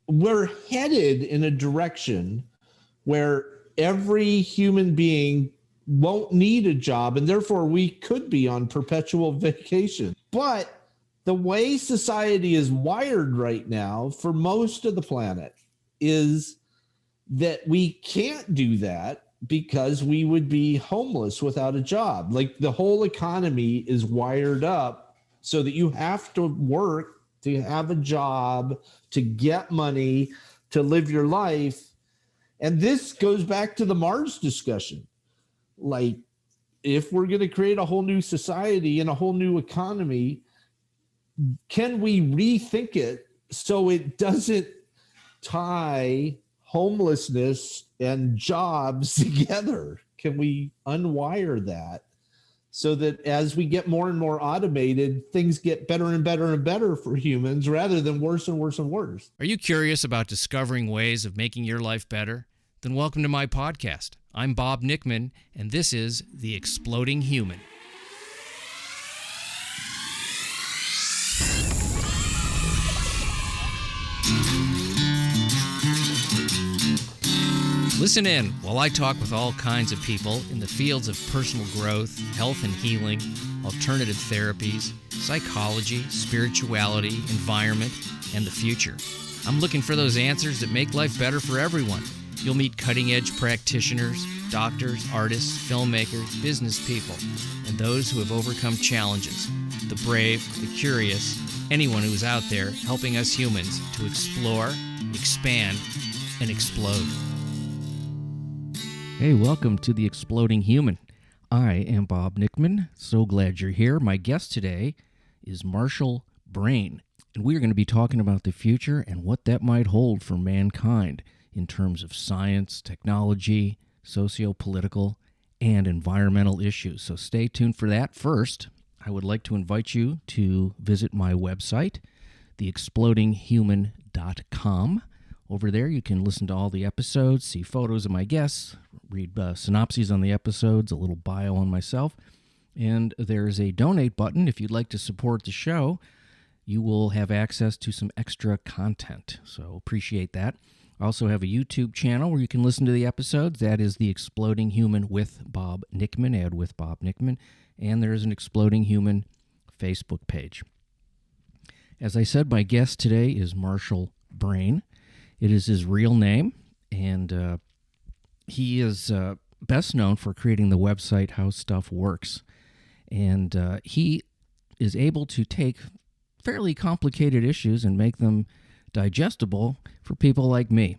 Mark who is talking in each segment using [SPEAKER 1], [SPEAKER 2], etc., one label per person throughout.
[SPEAKER 1] we're headed in a direction where every human being won't need a job, and therefore we could be on perpetual vacation. But the way society is wired right now for most of the planet is that we can't do that because we would be homeless without a job. Like the whole economy is wired up so that you have to work to have a job, to get money, to live your life. And this goes back to the Mars discussion. Like, if we're going to create a whole new society and a whole new economy, can we rethink it so it doesn't tie homelessness and jobs together? Can we unwire that so that as we get more and more automated, things get better and better and better for humans rather than worse and worse and worse?
[SPEAKER 2] Are you curious about discovering ways of making your life better? Then welcome to my podcast. I'm Bob Nickman, and this is The Exploding Human. Listen in while I talk with all kinds of people in the fields of personal growth, health and healing, alternative therapies, psychology, spirituality, environment, and the future. I'm looking for those answers that make life better for everyone. You'll meet cutting-edge practitioners, doctors, artists, filmmakers, business people, and those who have overcome challenges. The brave, the curious, anyone who is out there helping us humans to explore, expand, and explode. Hey, welcome to The Exploding Human. I am Bob Nickman. So glad you're here. My guest today is Marshall Brain, and we are going to be talking about the future and what that might hold for mankind in terms of science, technology, socio-political, and environmental issues. So stay tuned for that. First, I would like to invite you to visit my website, theexplodinghuman.com. Over there, you can listen to all the episodes, see photos of my guests, read synopses on the episodes, a little bio on myself, and there's a donate button. If you'd like to support the show, you will have access to some extra content, so appreciate that. I also have a YouTube channel where you can listen to the episodes. That is The Exploding Human with Bob Nickman, add with Bob Nickman, and there's an Exploding Human Facebook page. As I said, my guest today is Marshall Brain. It is his real name, and he is best known for creating the website How Stuff Works. And he is able to take fairly complicated issues and make them digestible for people like me.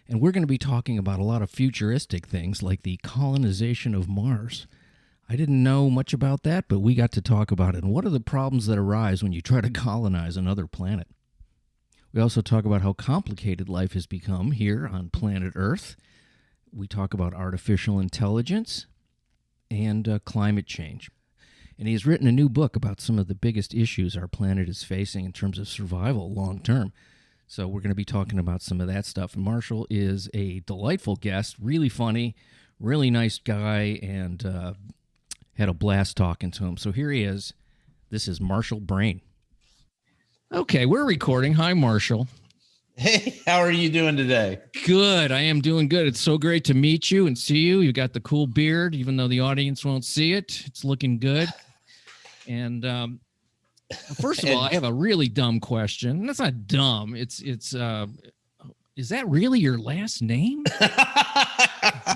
[SPEAKER 2] And we're going to be talking about a lot of futuristic things like the colonization of Mars. I didn't know much about that, but we got to talk about it. And what are the problems that arise when you try to colonize another planet? We also talk about how complicated life has become here on planet Earth. We talk about artificial intelligence and climate change. And he's written a new book about some of the biggest issues our planet is facing in terms of survival long term. So we're going to be talking about some of that stuff. And Marshall is a delightful guest, really funny, really nice guy, and had a blast talking to him. So here he is. This is Marshall Brain. Okay, we're recording. Hi, Marshall.
[SPEAKER 1] Hey, how are you doing today?
[SPEAKER 2] Good. I am doing good. It's so great to meet you and see you. You got the cool beard, even though the audience won't see it. It's looking good. And first of all, I have a really dumb question. That's not dumb. It's is that really your last name?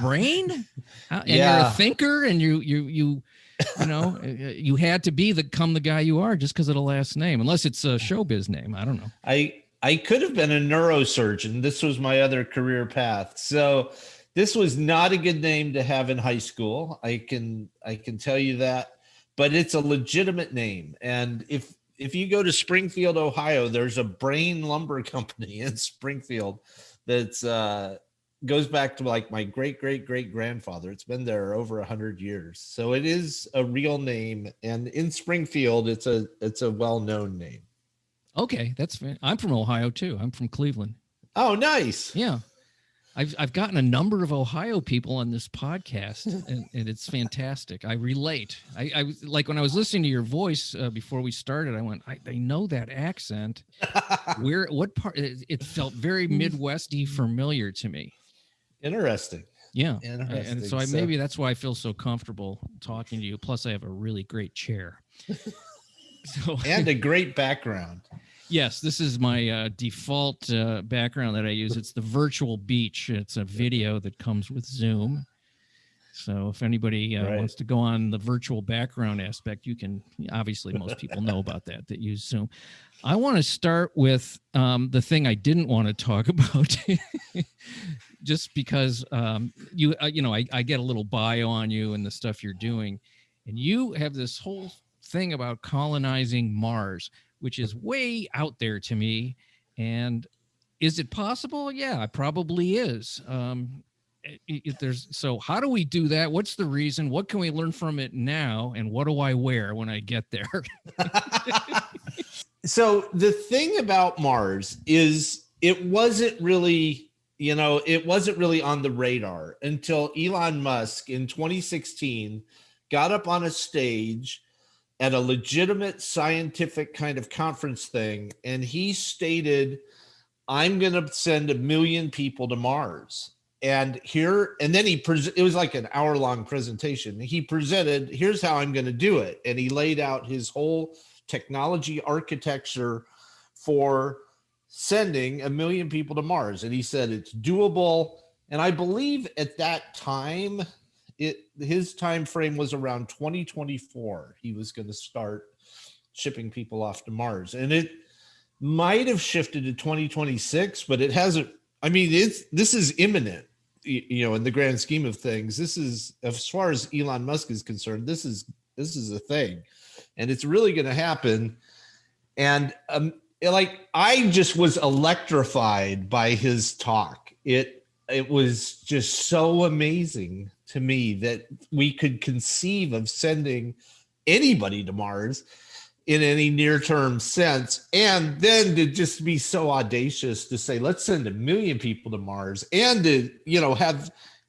[SPEAKER 2] Brain? And
[SPEAKER 1] yeah.
[SPEAKER 2] You're a thinker, and you know, you had to become the guy you are just because of the last name, unless it's a showbiz name. I don't know.
[SPEAKER 1] I could have been a neurosurgeon. This was my other career path. So this was not a good name to have in high school. I can tell you that, but it's a legitimate name. And if you go to Springfield, Ohio, there's a Brain Lumber Company in Springfield that's goes back to like my great grandfather. It's been there over 100 years. So it is a real name, and in Springfield, it's a well-known name.
[SPEAKER 2] Okay, that's fair. I'm from Ohio too. I'm from Cleveland.
[SPEAKER 1] Oh, nice.
[SPEAKER 2] Yeah. I've gotten a number of Ohio people on this podcast, and it's fantastic. I relate. I was like, when I was listening to your voice before we started, I went, I know that accent. What part? It felt very Midwesty familiar to me.
[SPEAKER 1] Interesting.
[SPEAKER 2] Yeah.
[SPEAKER 1] Interesting.
[SPEAKER 2] And so maybe that's why I feel so comfortable talking to you. Plus, I have a really great chair.
[SPEAKER 1] And a great background.
[SPEAKER 2] Yes, this is my default background that I use. It's the virtual beach. It's a video that comes with Zoom. So if anybody wants to go on the virtual background aspect, you can. Obviously, most people know about that use Zoom. I want to start with the thing I didn't want to talk about, just because I get a little bio on you and the stuff you're doing, and you have this whole thing about colonizing Mars, which is way out there to me. And is it possible? Yeah, it probably is. So how do we do that? What's the reason? What can we learn from it now? And what do I wear when I get there?
[SPEAKER 1] So the thing about Mars is it wasn't really on the radar until Elon Musk in 2016 got up on a stage at a legitimate scientific kind of conference thing, and he stated, I'm going to send 1 million people to Mars. And then it was like an hour-long presentation. He presented, here's how I'm going to do it. And he laid out his whole technology architecture for sending 1 million people to Mars. And he said it's doable. And I believe at that time, his time frame was around 2024. He was going to start shipping people off to Mars, and it might have shifted to 2026, but it hasn't. I mean, this is imminent, in the grand scheme of things. This is, as far as Elon Musk is concerned, this is a thing, and it's really going to happen. And I just was electrified by his talk. It was just so amazing to me that we could conceive of sending anybody to Mars in any near-term sense, and then to just be so audacious to say, let's send 1 million people to Mars, and to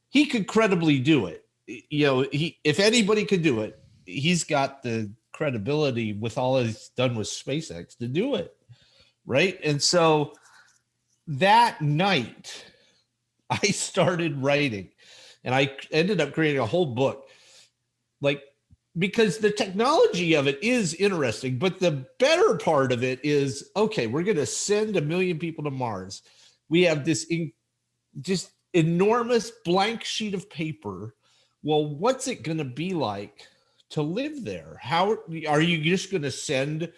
[SPEAKER 1] he could credibly do it. If anybody could do it, he's got the credibility with all he's done with SpaceX to do it, right? And so that night I started writing, and I ended up creating a whole book, because the technology of it is interesting, but the better part of it is, okay, we're going to send 1 million people to Mars. We have this just enormous blank sheet of paper. Well, what's it going to be like to live there? How are you just going to send,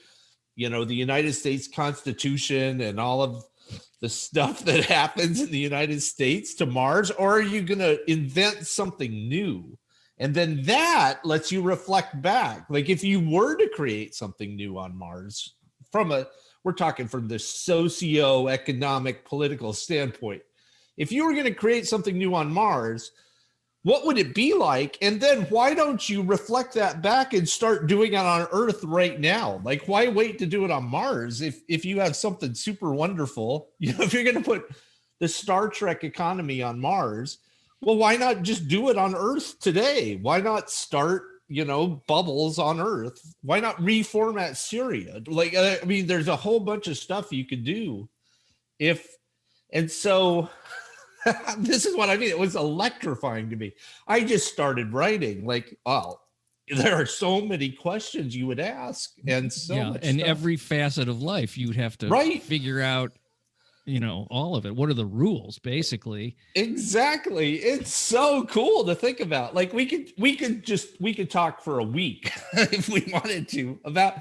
[SPEAKER 1] the United States Constitution and all of the stuff that happens in the United States to Mars, or are you going to invent something new? And then that lets you reflect back. Like if you were to create something new on Mars, we're talking from the socio-economic political standpoint. If you were going to create something new on Mars, what would it be like? And then why don't you reflect that back and start doing it on Earth right now? Like, why wait to do it on Mars if you have something super wonderful? If you're going to put the Star Trek economy on Mars, well, why not just do it on Earth today? Why not start, bubbles on Earth? Why not reformat Syria? There's a whole bunch of stuff you could do. And so this is what I mean. It was electrifying to me. I just started writing there are so many questions you would ask, and much
[SPEAKER 2] and
[SPEAKER 1] stuff.
[SPEAKER 2] Every facet of life you'd have to figure out, all of it. What are the rules, basically?
[SPEAKER 1] Exactly. It's so cool to think about. Like we could talk for a week if we wanted to about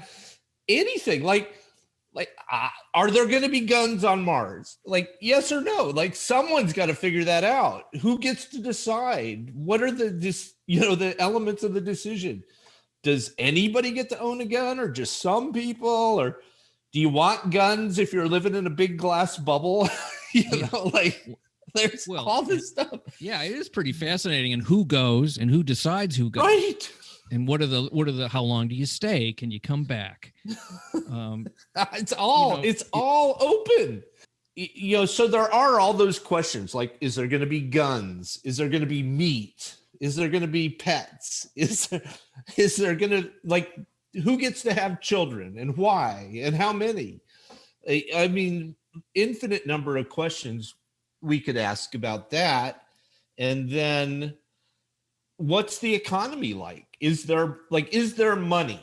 [SPEAKER 1] anything. Are there going to be guns on Mars? Yes or no? Someone's got to figure that out. Who gets to decide? What are the elements of the decision? Does anybody get to own a gun, or just some people? Or do you want guns if you're living in a big glass bubble? There's all this stuff.
[SPEAKER 2] Yeah, it is pretty fascinating. And who goes and who decides who goes?
[SPEAKER 1] Right.
[SPEAKER 2] And what are the how long do you stay? Can you come back?
[SPEAKER 1] It's all open. So there are all those questions like, is there going to be guns? Is there going to be meat? Is there going to be pets? Is there going to, like, who gets to have children and why and how many? I mean, infinite number of questions we could ask about that. And then what's the economy like? Is there money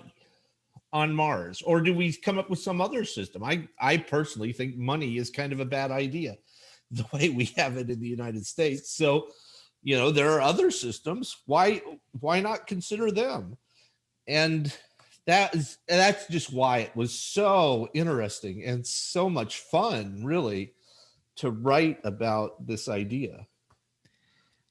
[SPEAKER 1] on Mars, or do we come up with some other system? I personally think money is kind of a bad idea the way we have it in the United States. So, there are other systems. Why not consider them? And that's just why it was so interesting and so much fun, really, to write about this idea.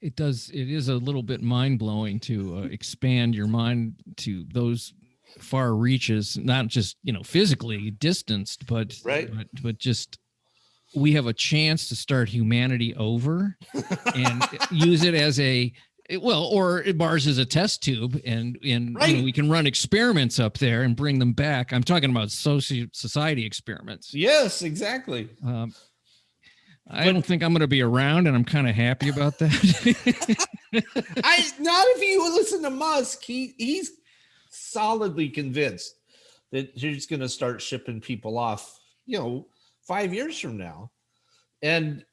[SPEAKER 3] It is a little bit mind-blowing to expand your mind to those far reaches, not just physically distanced, but
[SPEAKER 1] right,
[SPEAKER 3] but just we have a chance to start humanity over and use it as or Mars is a test tube, and
[SPEAKER 1] right.
[SPEAKER 3] We can run experiments up there and bring them back. I'm talking about society experiments.
[SPEAKER 1] Yes, exactly.
[SPEAKER 3] I don't think I'm going to be around, and I'm kind of happy about that.
[SPEAKER 1] Not if you listen to Musk. He's solidly convinced that he's going to start shipping people off, 5 years from now. And,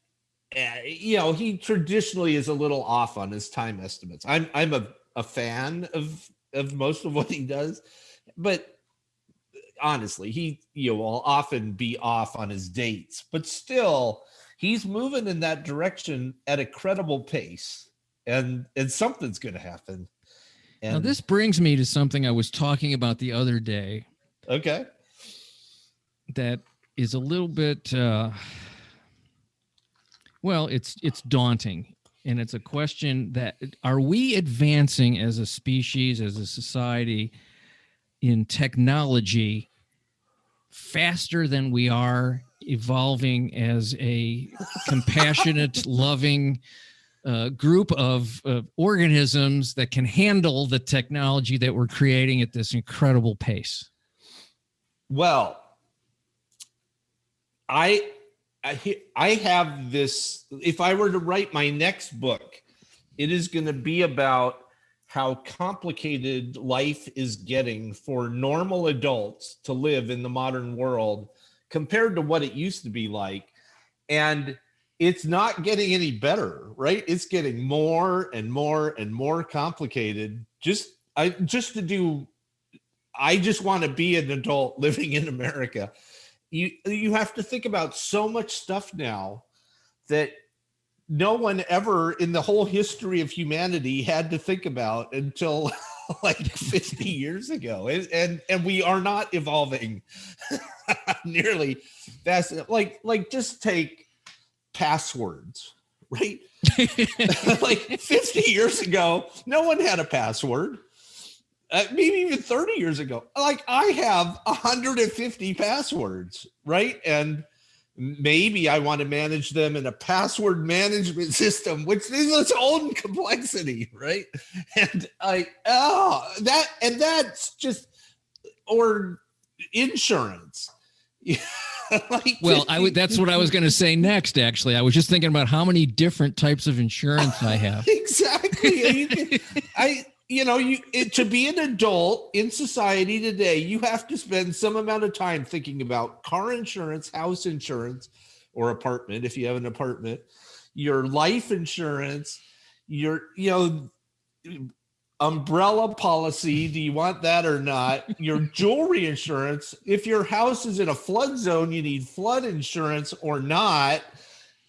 [SPEAKER 1] he traditionally is a little off on his time estimates. I'm a fan of most of what he does, but honestly, he will often be off on his dates, but still he's moving in that direction at a credible pace, and something's going to happen. And
[SPEAKER 3] now this brings me to something I was talking about the other day.
[SPEAKER 1] Okay.
[SPEAKER 3] That is a little bit, it's daunting. And it's a question that, are we advancing as a species, as a society in technology faster than we are evolving as a compassionate, loving group of organisms that can handle the technology that we're creating at this incredible pace?
[SPEAKER 1] Well, I have this, if I were to write my next book, it is going to be about how complicated life is getting for normal adults to live in the modern world compared to what it used to be like. And it's not getting any better, right? It's getting more and more and more complicated. I just want to be an adult living in America. You have to think about so much stuff now that no one ever in the whole history of humanity had to think about until like 50 years ago. And we are not evolving nearly fast enough. Like just take passwords, right? Like 50 years ago, no one had a password. Maybe even 30 years ago. Like I have 150 passwords, right? And maybe I want to manage them in a password management system, which is its own complexity, right? And that's just, or insurance.
[SPEAKER 3] That's what I was going to say next. Actually, I was just thinking about how many different types of insurance I have.
[SPEAKER 1] Exactly. To be an adult in society today, you have to spend some amount of time thinking about car insurance, house insurance, or apartment if you have an apartment, your life insurance, your umbrella policy, do you want that or not? Your jewelry insurance. If your house is in a flood zone, you need flood insurance or not.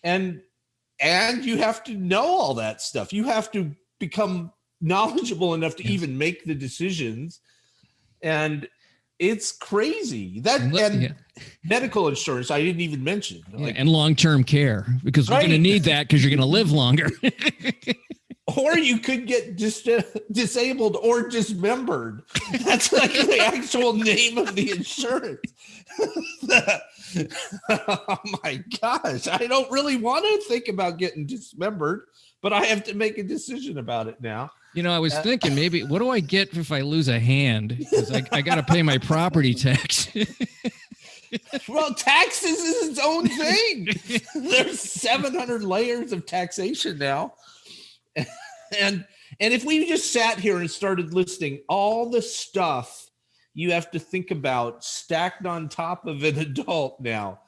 [SPEAKER 1] And you have to know all that stuff. You have to become knowledgeable enough to even make the decisions. And it's crazy. Medical insurance, I didn't even mention.
[SPEAKER 3] And long-term care, because we're going to need that because you're going to live longer.
[SPEAKER 1] Or you could get disabled or dismembered. That's like the actual name of the insurance. Oh my gosh. I don't really want to think about getting dismembered, but I have to make a decision about it now.
[SPEAKER 3] I was thinking maybe, what do I get if I lose a hand? Because I got to pay my property tax.
[SPEAKER 1] Well, taxes is its own thing. There's 700 layers of taxation now. And if we just sat here and started listing all the stuff you have to think about stacked on top of an adult now,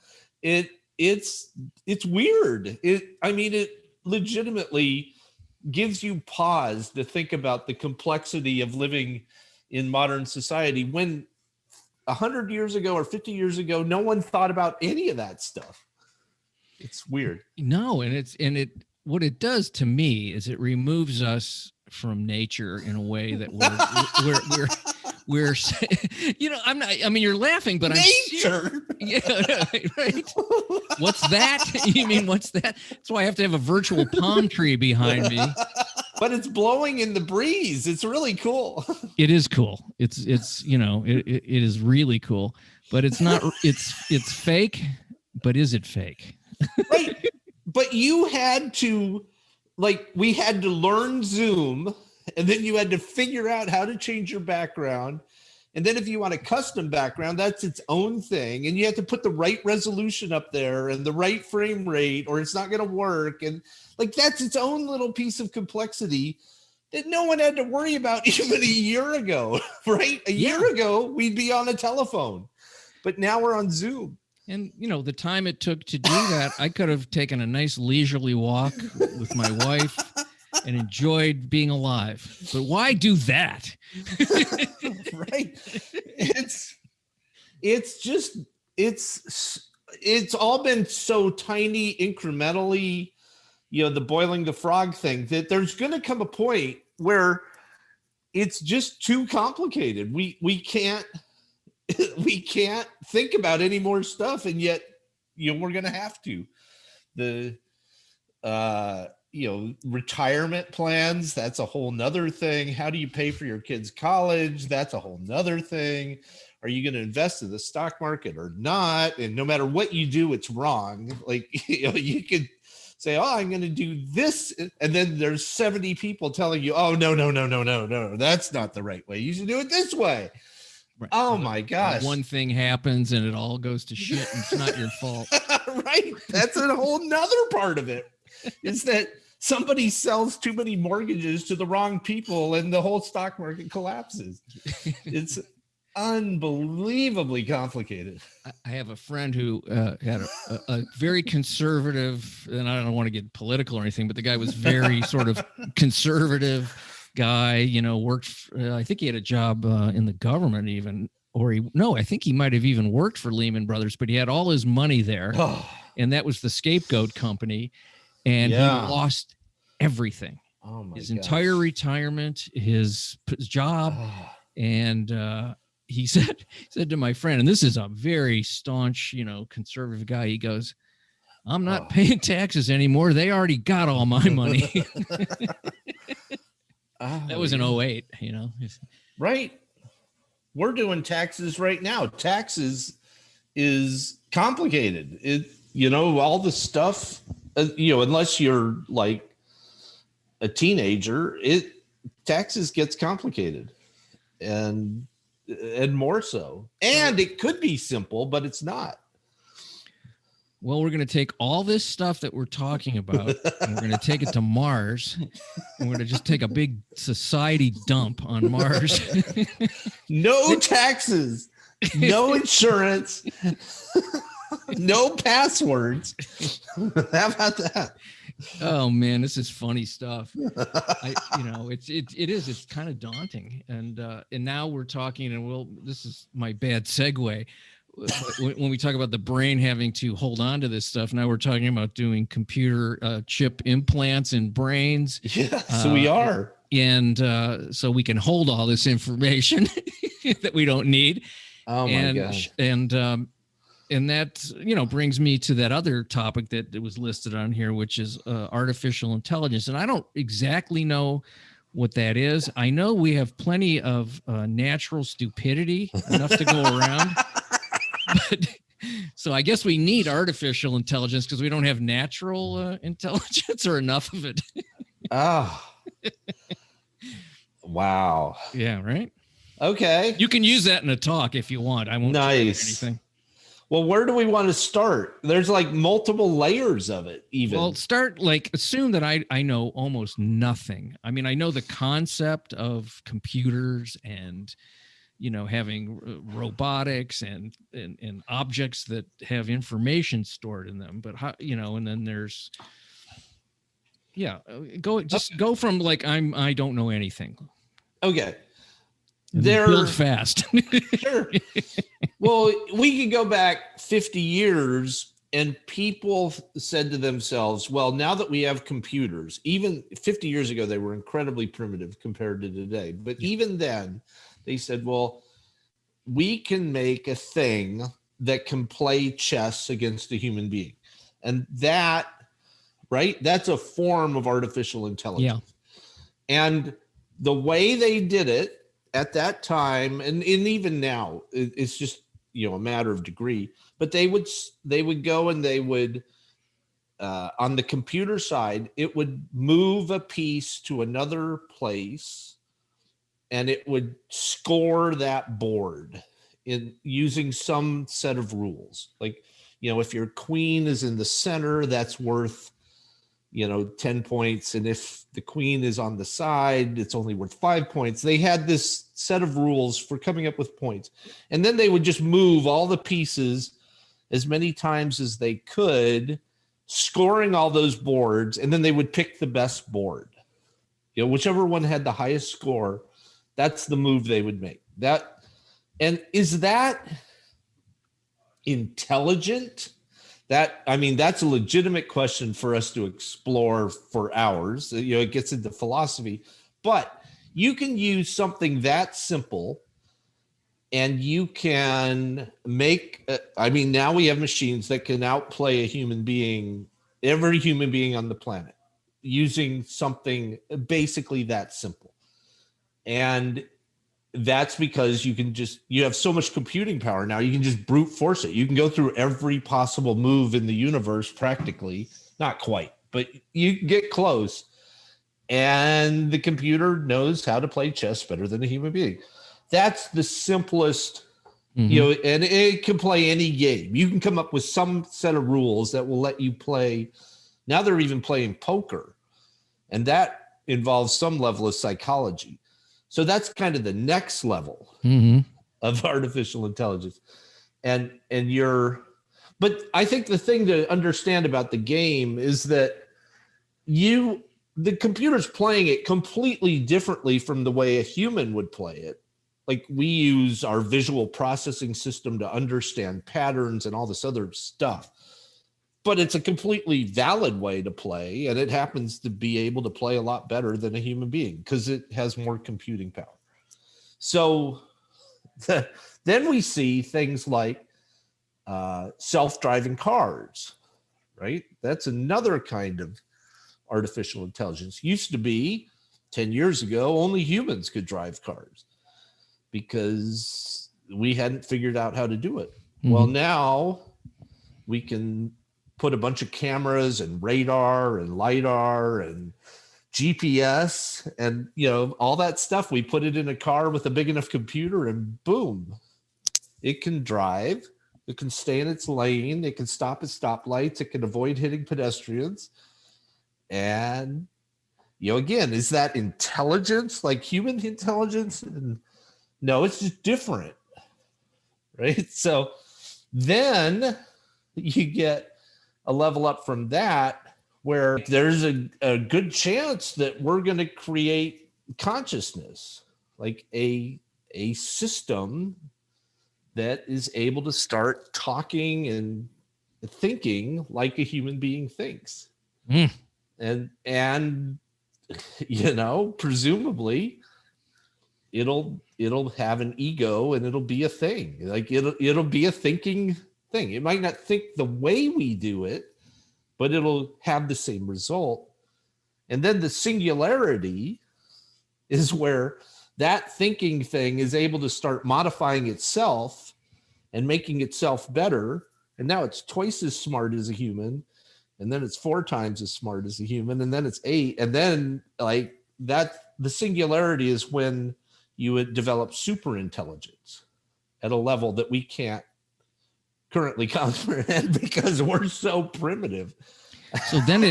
[SPEAKER 1] it's weird. It legitimately gives you pause to think about the complexity of living in modern society when 100 years ago or 50 years ago, no one thought about any of that stuff. It's weird.
[SPEAKER 3] No, what it does to me is it removes us from nature in a way that we're I'm not, I mean, you're laughing, but
[SPEAKER 1] nature.
[SPEAKER 3] Yeah, right. What's that? You mean, what's that? That's why I have to have a virtual palm tree behind me.
[SPEAKER 1] But it's blowing in the breeze. It's really cool.
[SPEAKER 3] It is cool. It is really cool, but it's not, it's fake, but is it fake?
[SPEAKER 1] Right. But you had to, we had to learn Zoom, and then you had to figure out how to change your background. And then if you want a custom background, that's its own thing. And you have to put the right resolution up there and the right frame rate, or it's not going to work. And that's its own little piece of complexity that no one had to worry about even a year ago, right? A year ago, we'd be on a telephone, but now we're on Zoom.
[SPEAKER 3] And, the time it took to do that, I could have taken a nice leisurely walk with my wife and enjoyed being alive. But why do that?
[SPEAKER 1] Right. It's all been so tiny incrementally, the boiling the frog thing, that there's going to come a point where it's just too complicated. We can't think about any more stuff, and yet we're going to have to. The retirement plans, that's a whole nother thing. How do you pay for your kids' college? That's a whole nother thing. Are you going to invest in the stock market or not? And no matter what you do, it's wrong. You could say, oh, I'm going to do this, and then there's 70 people telling you, oh, no, that's not the right way. You should do it this way. Right. Oh my gosh.
[SPEAKER 3] One thing happens and it all goes to shit, and it's not your fault.
[SPEAKER 1] Right. That's a whole nother part of it, is that somebody sells too many mortgages to the wrong people and the whole stock market collapses. It's unbelievably complicated.
[SPEAKER 3] I have a friend who had a very conservative, and I don't want to get political or anything, but the guy was very sort of conservative guy, worked, I think he had a job in the government even, I think he might have even worked for Lehman Brothers, but he had all his money there. And that was the scapegoat company. And he lost everything. Oh my his gosh. Entire retirement, his job. And he said to my friend, and this is a very staunch, conservative guy. He goes, I'm not paying taxes anymore. They already got all my money. That was in 2008,
[SPEAKER 1] Right. We're doing taxes right now. Taxes is complicated. All the stuff, unless you're like a teenager, taxes gets complicated and more so. And it could be simple, but it's not.
[SPEAKER 3] Well, we're going to take all this stuff that we're talking about, and we're going to take it to Mars, and we're going to just take a big society dump on Mars.
[SPEAKER 1] No taxes, no insurance, no passwords. How about that?
[SPEAKER 3] Oh man, this is funny stuff. It's kind of daunting, and now we're talking, and this is my bad segue. When we talk about the brain having to hold on to this stuff, now we're talking about doing computer chip implants in brains.
[SPEAKER 1] Yeah, so we are.
[SPEAKER 3] And so we can hold all this information that we don't need.
[SPEAKER 1] Oh my gosh.
[SPEAKER 3] And that, brings me to that other topic that was listed on here, which is artificial intelligence. And I don't exactly know what that is. I know we have plenty of natural stupidity, enough to go around. But, so I guess we need artificial intelligence because we don't have natural intelligence or enough of it.
[SPEAKER 1] Wow.
[SPEAKER 3] Yeah, right?
[SPEAKER 1] Okay.
[SPEAKER 3] You can use that in a talk if you want. I won't say anything.
[SPEAKER 1] Well, where do we want to start? There's like multiple layers of it, even.
[SPEAKER 3] Well, assume that I know almost nothing. I mean, I know the concept of computers and, having robotics and objects that have information stored in them. But how, and then there's, go from like, I don't know anything.
[SPEAKER 1] Okay.
[SPEAKER 3] Build fast.
[SPEAKER 1] Sure. Well, we could go back 50 years and people said to themselves, well, now that we have computers, even 50 years ago, they were incredibly primitive compared to today. But even then, they said, well, we can make a thing that can play chess against a human being. And that, right, that's a form of artificial intelligence. Yeah. And the way they did it, at that time, and even now, it's just a matter of degree. But they would go and they would on the computer side, it would move a piece to another place, and it would score that board in using some set of rules. Like, if your queen is in the center, that's worth 10 points. And if the queen is on the side, it's only worth 5 points. They had this set of rules for coming up with points. And then they would just move all the pieces as many times as they could, scoring all those boards. And then they would pick the best board. Whichever one had the highest score, that's the move they would make. And is that intelligent? That's a legitimate question for us to explore for hours. It gets into philosophy, but you can use something that simple and you can make, now we have machines that can outplay a human being, every human being on the planet, using something basically that simple. And that's because you have so much computing power now, you can just brute force it. You can go through every possible move in the universe practically, not quite, but you get close. And the computer knows how to play chess better than a human being. That's the simplest, and it can play any game. You can come up with some set of rules that will let you play. Now they're even playing poker, and that involves some level of psychology. So that's kind of the next level of artificial intelligence. But I think the thing to understand about the game is that the computer's playing it completely differently from the way a human would play it. Like, we use our visual processing system to understand patterns and all this other stuff. But it's a completely valid way to play, and it happens to be able to play a lot better than a human being because it has more computing power. So then we see things like self-driving cars, right? That's another kind of artificial intelligence. Used to be 10 years ago, only humans could drive cars because we hadn't figured out how to do it. Well, now we can put a bunch of cameras and radar and LiDAR and GPS and all that stuff. We put it in a car with a big enough computer and boom, it can drive. It can stay in its lane. It can stop at stoplights. It can avoid hitting pedestrians. And again, is that intelligence like human intelligence? And no, it's just different, right? So then you get a level up from that where there's a good chance that we're going to create consciousness, like a system that is able to start talking and thinking like a human being thinks. And presumably it'll have an ego and it'll be a thing. Like it'll be a thinking thing. It might not think the way we do it, but it'll have the same result. And then the singularity is where that thinking thing is able to start modifying itself and making itself better. And now it's twice as smart as a human. And then it's 4 times as smart as a human. And then it's 8. And then like that, the singularity is when you would develop super intelligence at a level that we can't currently comprehend because we're so primitive.
[SPEAKER 3] So then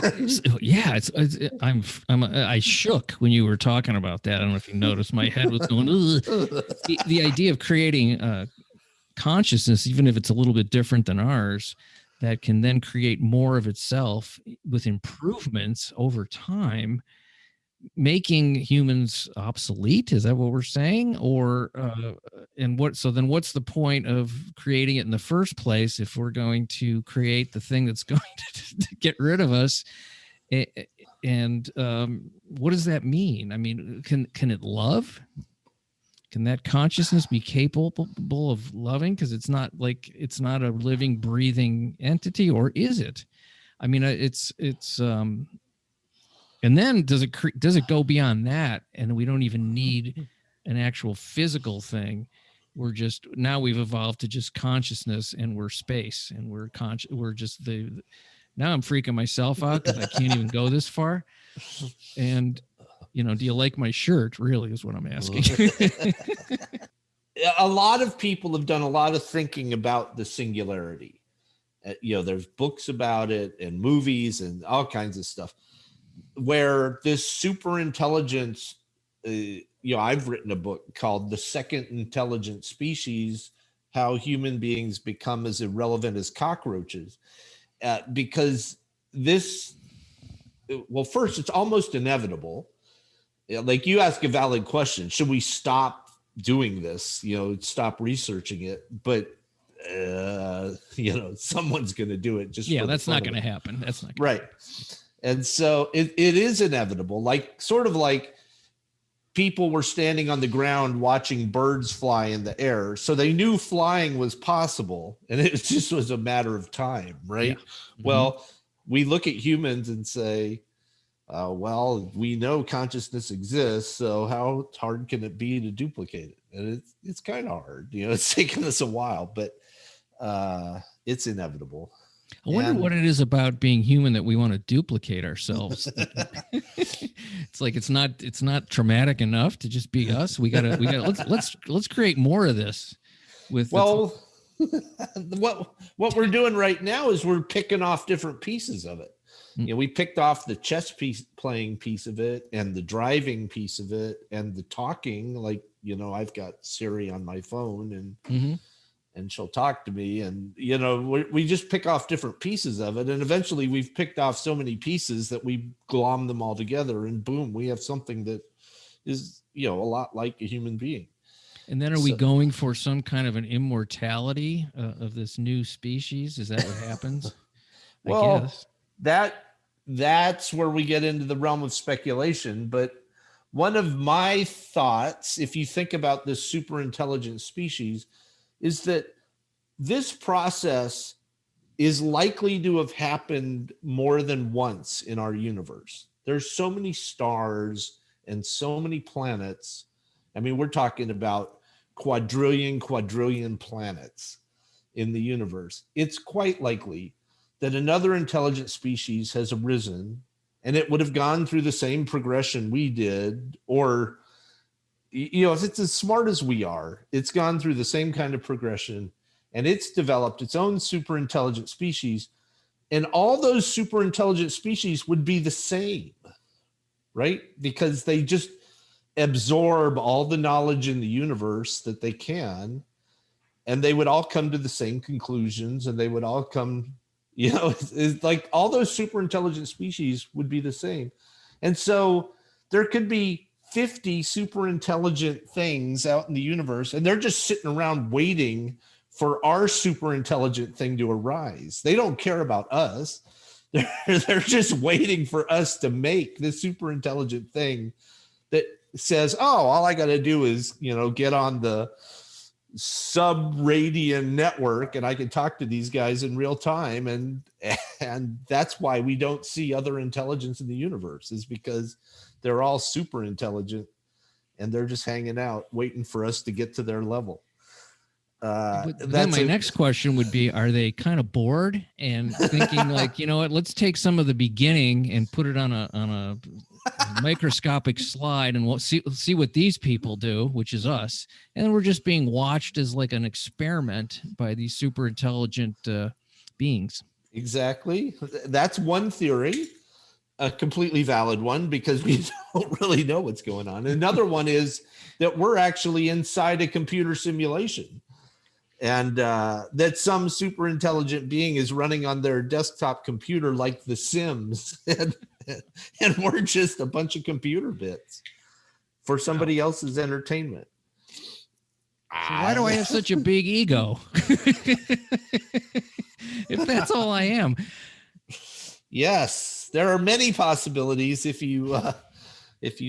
[SPEAKER 3] I shook when you were talking about that. I don't know if you noticed, my head was going, the idea of creating consciousness, even if it's a little bit different than ours, that can then create more of itself with improvements over time, making humans obsolete. Is that what we're saying? Or then what's the point of creating it in the first place if we're going to create the thing that's going to get rid of us? And what does that mean? I mean, can it love? Can that consciousness be capable of loving? Because it's not a living, breathing entity, or is it? I mean, and then does it go beyond that, and we don't even need an actual physical thing? Now we've evolved to just consciousness, and we're space, and we're just now I'm freaking myself out because I can't even go this far. And do you like my shirt? Really is what I'm asking.
[SPEAKER 1] A lot of people have done a lot of thinking about the singularity. There's books about it and movies and all kinds of stuff where this super intelligence, I've written a book called The Second Intelligent Species, How Human Beings Become as Irrelevant as Cockroaches. Because first, it's almost inevitable. Like, you ask a valid question, should we stop doing this, stop researching it? But someone's going to do it.
[SPEAKER 3] That's not going to happen. That's not
[SPEAKER 1] right. And so it is inevitable, sort of like people were standing on the ground watching birds fly in the air. So they knew flying was possible, and it just was a matter of time, right? Yeah. Mm-hmm. Well, we look at humans and say, we know consciousness exists, so how hard can it be to duplicate it? And it's kind of hard. It's taken us a while, but it's inevitable.
[SPEAKER 3] I wonder what it is about being human that we want to duplicate ourselves. It's like it's not traumatic enough to just be us. We gotta let's create more of this.
[SPEAKER 1] What we're doing right now is we're picking off different pieces of it. We picked off the chess playing piece of it, and the driving piece of it, and the talking. I've got Siri on my phone, and she'll talk to me, and we just pick off different pieces of it, and eventually we've picked off so many pieces that we glom them all together, and boom, we have something that is a lot like a human being.
[SPEAKER 3] And then are we going for some kind of an immortality of this new species? Is that what happens?
[SPEAKER 1] Well, I guess. That's where we get into the realm of speculation. But one of my thoughts, if you think about this super intelligent species, is that this process is likely to have happened more than once in our universe. There's so many stars and so many planets. I mean, we're talking about quadrillion planets in the universe. It's quite likely that another intelligent species has arisen, and it would have gone through the same progression we did, or if it's as smart as we are, it's gone through the same kind of progression, and it's developed its own super intelligent species, and all those super intelligent species would be the same, right? Because they just absorb all the knowledge in the universe that they can, and they would all come to the same conclusions, and they would all come, it's like all those super intelligent species would be the same. And so there could be 50 super intelligent things out in the universe, and they're just sitting around waiting for our super intelligent thing to arise. They don't care about us. They're just waiting for us to make this super intelligent thing that says, oh, all I got to do is, get on the subradian network and I can talk to these guys in real time. And that's why we don't see other intelligence in the universe, is because they're all super intelligent and they're just hanging out waiting for us to get to their level.
[SPEAKER 3] But then
[SPEAKER 1] That's
[SPEAKER 3] my next question would be, are they kind of bored and thinking like, you know what, let's take some of the beginning and put it on a microscopic slide and we'll see what these people do, which is us. And we're just being watched as like an experiment by these super intelligent beings.
[SPEAKER 1] exactly. That's one theory, a completely valid one, because we don't really know what's going on. Another one is that we're actually inside a computer simulation, and that some super intelligent being is running on their desktop computer like The Sims, and we're just a bunch of computer bits for somebody else's entertainment.
[SPEAKER 3] So why do I have such a big ego? If that's all I am.
[SPEAKER 1] Yes, there are many possibilities if you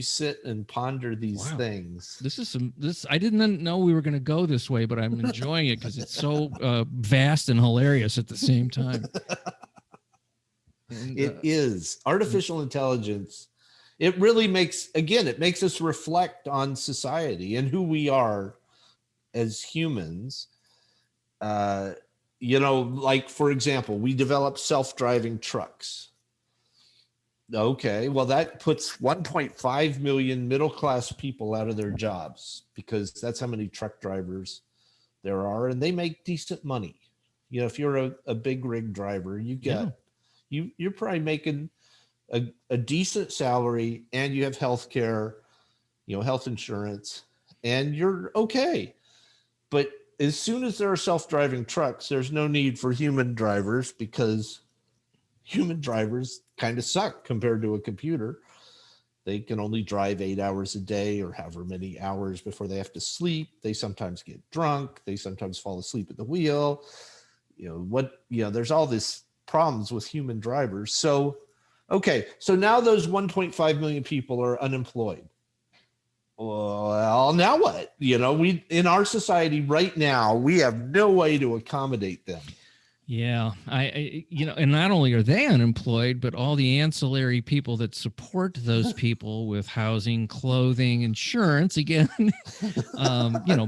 [SPEAKER 1] sit and ponder these things.
[SPEAKER 3] This I didn't know we were going to go this way, but I'm enjoying it because it's so vast and hilarious at the same time. And,
[SPEAKER 1] it is artificial intelligence. It really makes us reflect on society and who we are as humans. Like, for example, we develop self-driving trucks. Okay, well, that puts 1.5 million middle-class people out of their jobs, because that's how many truck drivers there are, and they make decent money. If you're a big rig driver, you're probably making a decent salary, and you have health care, health insurance, and you're okay. But as soon as there are self-driving trucks, there's no need for human drivers, because human drivers kind of suck compared to a computer. They can only drive 8 hours a day or however many hours before they have to sleep. They sometimes get drunk. They sometimes fall asleep at the wheel. There's all this problems with human drivers. So now those 1.5 million people are unemployed. Well, now what? We in our society right now, we have no way to accommodate them.
[SPEAKER 3] Yeah, and not only are they unemployed, but all the ancillary people that support those people with housing, clothing, insurance, again,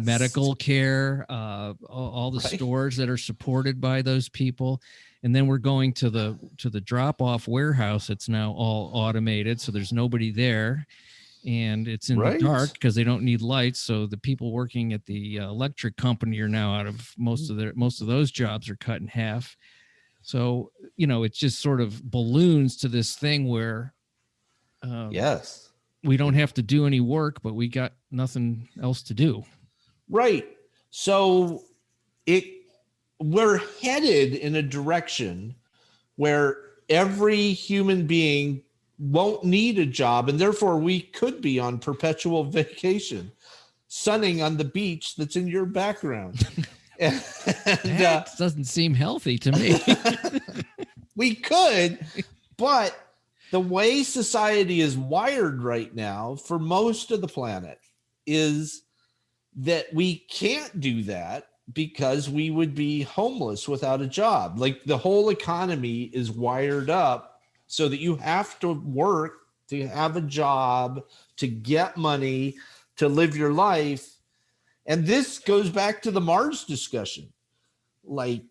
[SPEAKER 3] medical care, all the stores that are supported by those people. And then we're going to the drop-off warehouse. It's now all automated, so there's nobody there. And it's in the dark because they don't need lights. So the people working at the electric company are now out of most of those jobs are cut in half. So, it just sort of balloons to this thing where, we don't have to do any work, but we got nothing else to do.
[SPEAKER 1] Right. So we're headed in a direction where every human being won't need a job, and therefore we could be on perpetual vacation, sunning on the beach that's in your background.
[SPEAKER 3] That doesn't seem healthy to me.
[SPEAKER 1] We could, but the way society is wired right now for most of the planet is that we can't do that, because we would be homeless without a job. Like, the whole economy is wired up so that you have to work to have a job, to get money, to live your life. And this goes back to the Mars discussion. Like,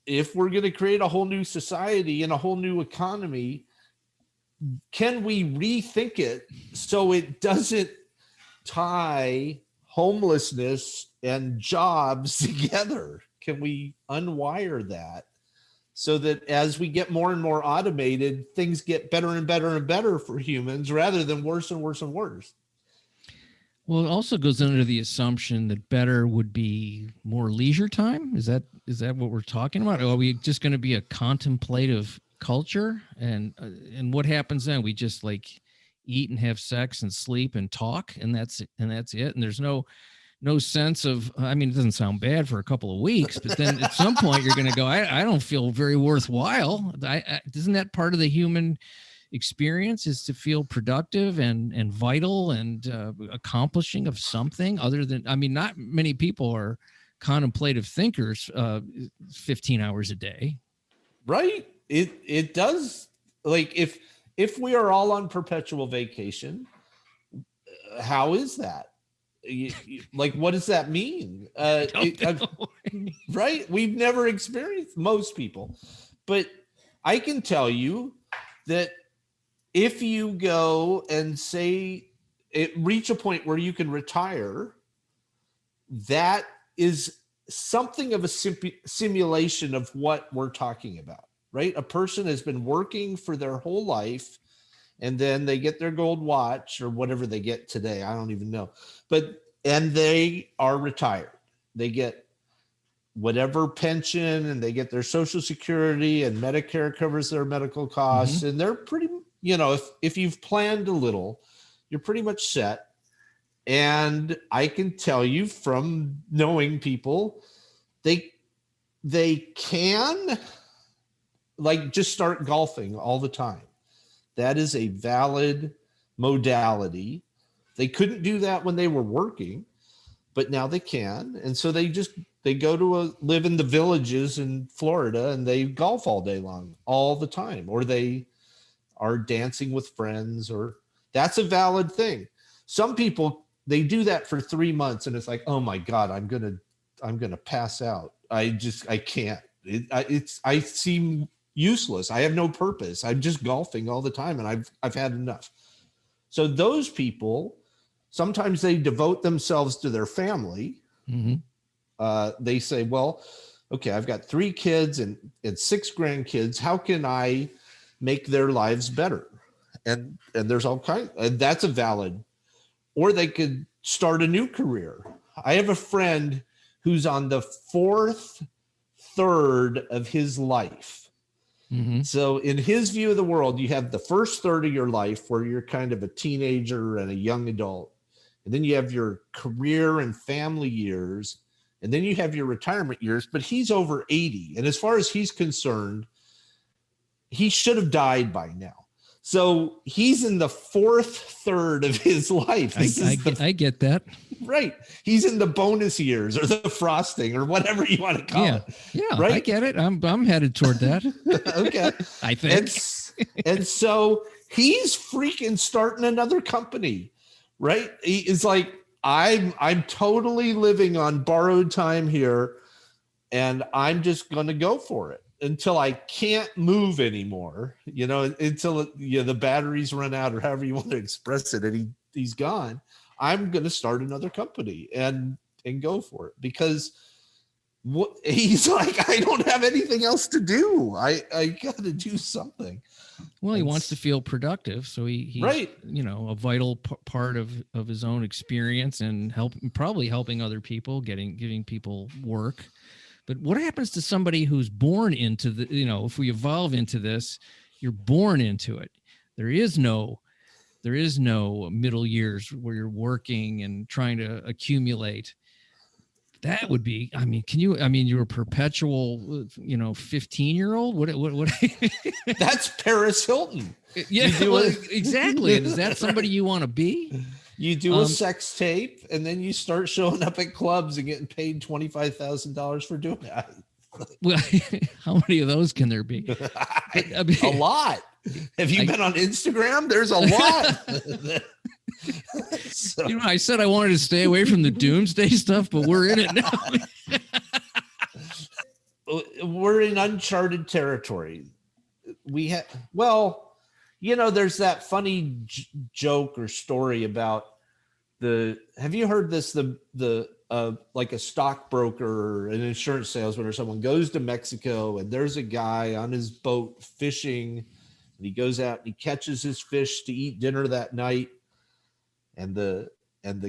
[SPEAKER 1] if we're going to create a whole new society and a whole new economy, can we rethink it so it doesn't tie homelessness and jobs together? Can we unwire that so that as we get more and more automated, things get better and better and better for humans rather than worse and worse and worse?
[SPEAKER 3] Well, it also goes under the assumption that better would be more leisure time. Is that what we're talking about? Or are we just going to be a contemplative culture? And what happens then? We just like eat and have sex and sleep and talk, and that's it. And there's no sense of, it doesn't sound bad for a couple of weeks, but then at some point you're going to go, I don't feel very worthwhile. Isn't that part of the human experience, is to feel productive and vital and accomplishing of something other than, not many people are contemplative thinkers 15 hours a day.
[SPEAKER 1] Right. It does. Like, if we are all on perpetual vacation, how is that? Like, what does that mean? Right? We've never experienced, most people, but I can tell you that if you go and say reach a point where you can retire, that is something of a simulation of what we're talking about, right? A person has been working for their whole life, and then they get their gold watch or whatever they get today. I don't even know. And they are retired. They get whatever pension, and they get their Social Security, and Medicare covers their medical costs. And they're pretty, if you've planned a little, you're pretty much set. And I can tell you from knowing people, they can like just start golfing all the time. That is a valid modality. They couldn't do that when they were working, but now they can. And so they go to live in the villages in Florida, and they golf all day long, all the time, or they are dancing with friends, or that's a valid thing. Some people, they do that for 3 months, and it's like, oh my God, I'm gonna pass out. I can't. I seem useless. I have no purpose. I'm just golfing all the time, and I've had enough. So those people, sometimes they devote themselves to their family. They say, well, okay, I've got 3 kids and 6 grandkids. How can I make their lives better? And there's all kinds, and that's a valid. Or they could start a new career. I have a friend who's on the 4th third of his life. So in his view of the world, you have the first third of your life where you're kind of a teenager and a young adult. And then you have your career and family years. And then you have your retirement years. But he's over 80. And as far as he's concerned, he should have died by now. So he's in the 4th third of his life.
[SPEAKER 3] I get that.
[SPEAKER 1] Right. He's in the bonus years, or the frosting, or whatever you want to call it.
[SPEAKER 3] Yeah,
[SPEAKER 1] right?
[SPEAKER 3] I get it. I'm headed toward that.
[SPEAKER 1] Okay.
[SPEAKER 3] I think.
[SPEAKER 1] And so he's freaking starting another company, right? He is like, I'm totally living on borrowed time here, and I'm just going to go for it until I can't move anymore, until the batteries run out, or however you want to express it, and he's gone. I'm going to start another company and go for it, because he's like, I don't have anything else to do. I got to do something.
[SPEAKER 3] Well, he wants to feel productive, so he's
[SPEAKER 1] right.
[SPEAKER 3] A vital part of his own experience, and probably helping other people, giving people work. But what happens to somebody who's born into the, if we evolve into this, you're born into it. There is no middle years where you're working and trying to accumulate. That would be, you're a perpetual, 15-year-old. What?
[SPEAKER 1] That's Paris Hilton.
[SPEAKER 3] Yeah, exactly. And is that somebody you want to be?
[SPEAKER 1] You do a sex tape, and then you start showing up at clubs and getting paid $25,000 for doing that.
[SPEAKER 3] Well, how many of those can there be?
[SPEAKER 1] A lot. Have you been on Instagram? There's a lot. So,
[SPEAKER 3] I said I wanted to stay away from the doomsday stuff, but we're in it now.
[SPEAKER 1] We're in uncharted territory. There's that funny joke or story about have you heard this? Like a stockbroker or an insurance salesman or someone goes to Mexico, and there's a guy on his boat fishing, and he goes out and he catches his fish to eat dinner that night. And the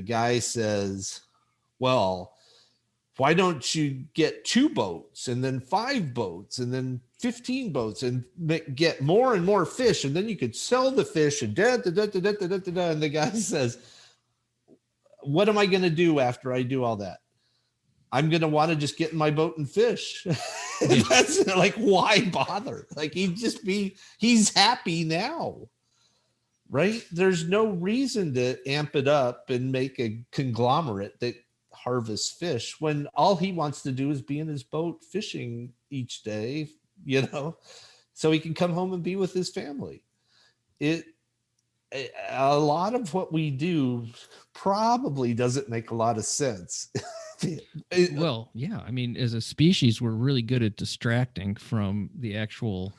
[SPEAKER 1] guy says, well, why don't you get 2 boats, and then 5 boats, and then 15 boats, and get more and more fish, and then you could sell the fish, and and the guy says, what am I going to do after I do all that? I'm going to want to just get in my boat and fish. That's like, why bother? Like, he's happy now, right? There's no reason to amp it up and make a conglomerate that harvests fish when all he wants to do is be in his boat fishing each day, so he can come home and be with his family. a lot of what we do probably doesn't make a lot of sense.
[SPEAKER 3] Well, yeah. I mean, as a species, we're really good at distracting from the actual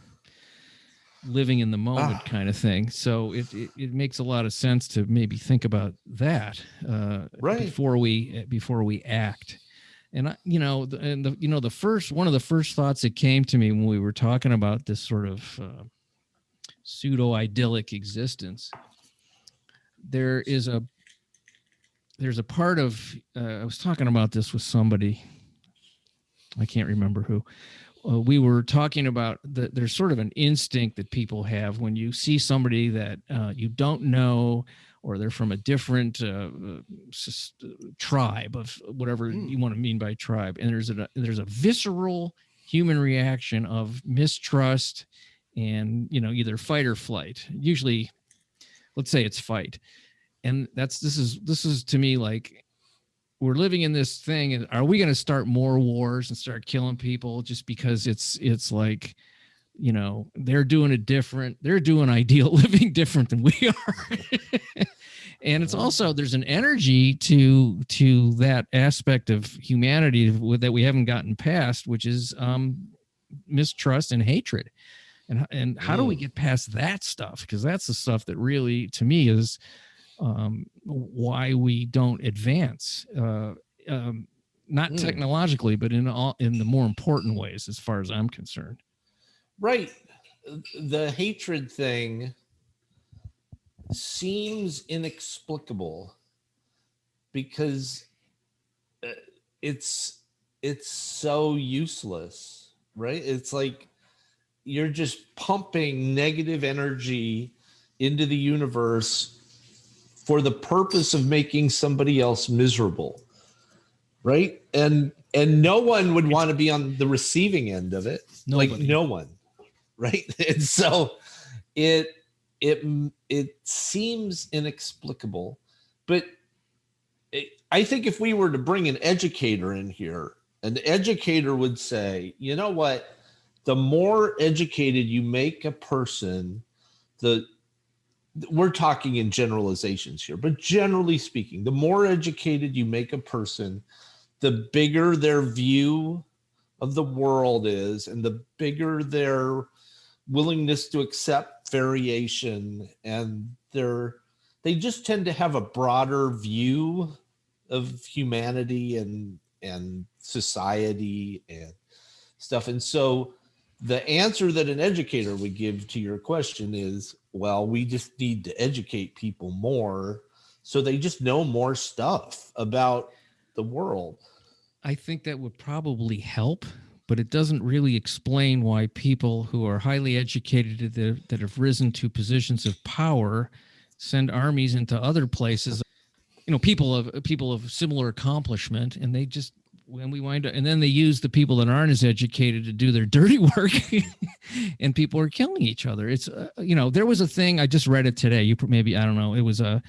[SPEAKER 3] living in the moment kind of thing. So it makes a lot of sense to maybe think about that
[SPEAKER 1] Right.
[SPEAKER 3] before we act. And the first one of the first thoughts that came to me when we were talking about this sort of pseudo idyllic existence, there's a part of I was talking about this with somebody, I can't remember who. We were talking about there's sort of an instinct that people have when you see somebody that you don't know, or they're from a different tribe of whatever you want to mean by tribe, and there's a visceral human reaction of mistrust and either fight or flight. Usually, let's say it's fight, and this is to me like, we're living in this thing, and are we going to start more wars and start killing people just because it's like, they're doing it different, they're doing ideal living different than we are. And it's also, there's an energy to that aspect of humanity that we haven't gotten past, which is mistrust and hatred. And how do we get past that stuff? Because that's the stuff that really, to me, is why we don't advance, not technologically, but in the more important ways, as far as I'm concerned.
[SPEAKER 1] Right. The hatred thing seems inexplicable because it's so useless, right? It's like you're just pumping negative energy into the universe for the purpose of making somebody else miserable, right? And no one would want to be on the receiving end of it.
[SPEAKER 3] Nobody.
[SPEAKER 1] Like no one, right? And so it seems inexplicable, but I think if we were to bring an educator in here, an educator would say, you know what? The more educated you make a person, we're talking in generalizations here, but generally speaking, the more educated you make a person, the bigger their view of the world is, and the bigger their willingness to accept variation, and they just tend to have a broader view of humanity and society and stuff. And so the answer that an educator would give to your question is, well, we just need to educate people more so they just know more stuff about the world.
[SPEAKER 3] I think that would probably help, but it doesn't really explain why people who are highly educated that have risen to positions of power send armies into other places. People of similar accomplishment, and they just, when we wind up, and then they use the people that aren't as educated to do their dirty work, and people are killing each other. It's there was a thing, I just read it today. I don't know. It was a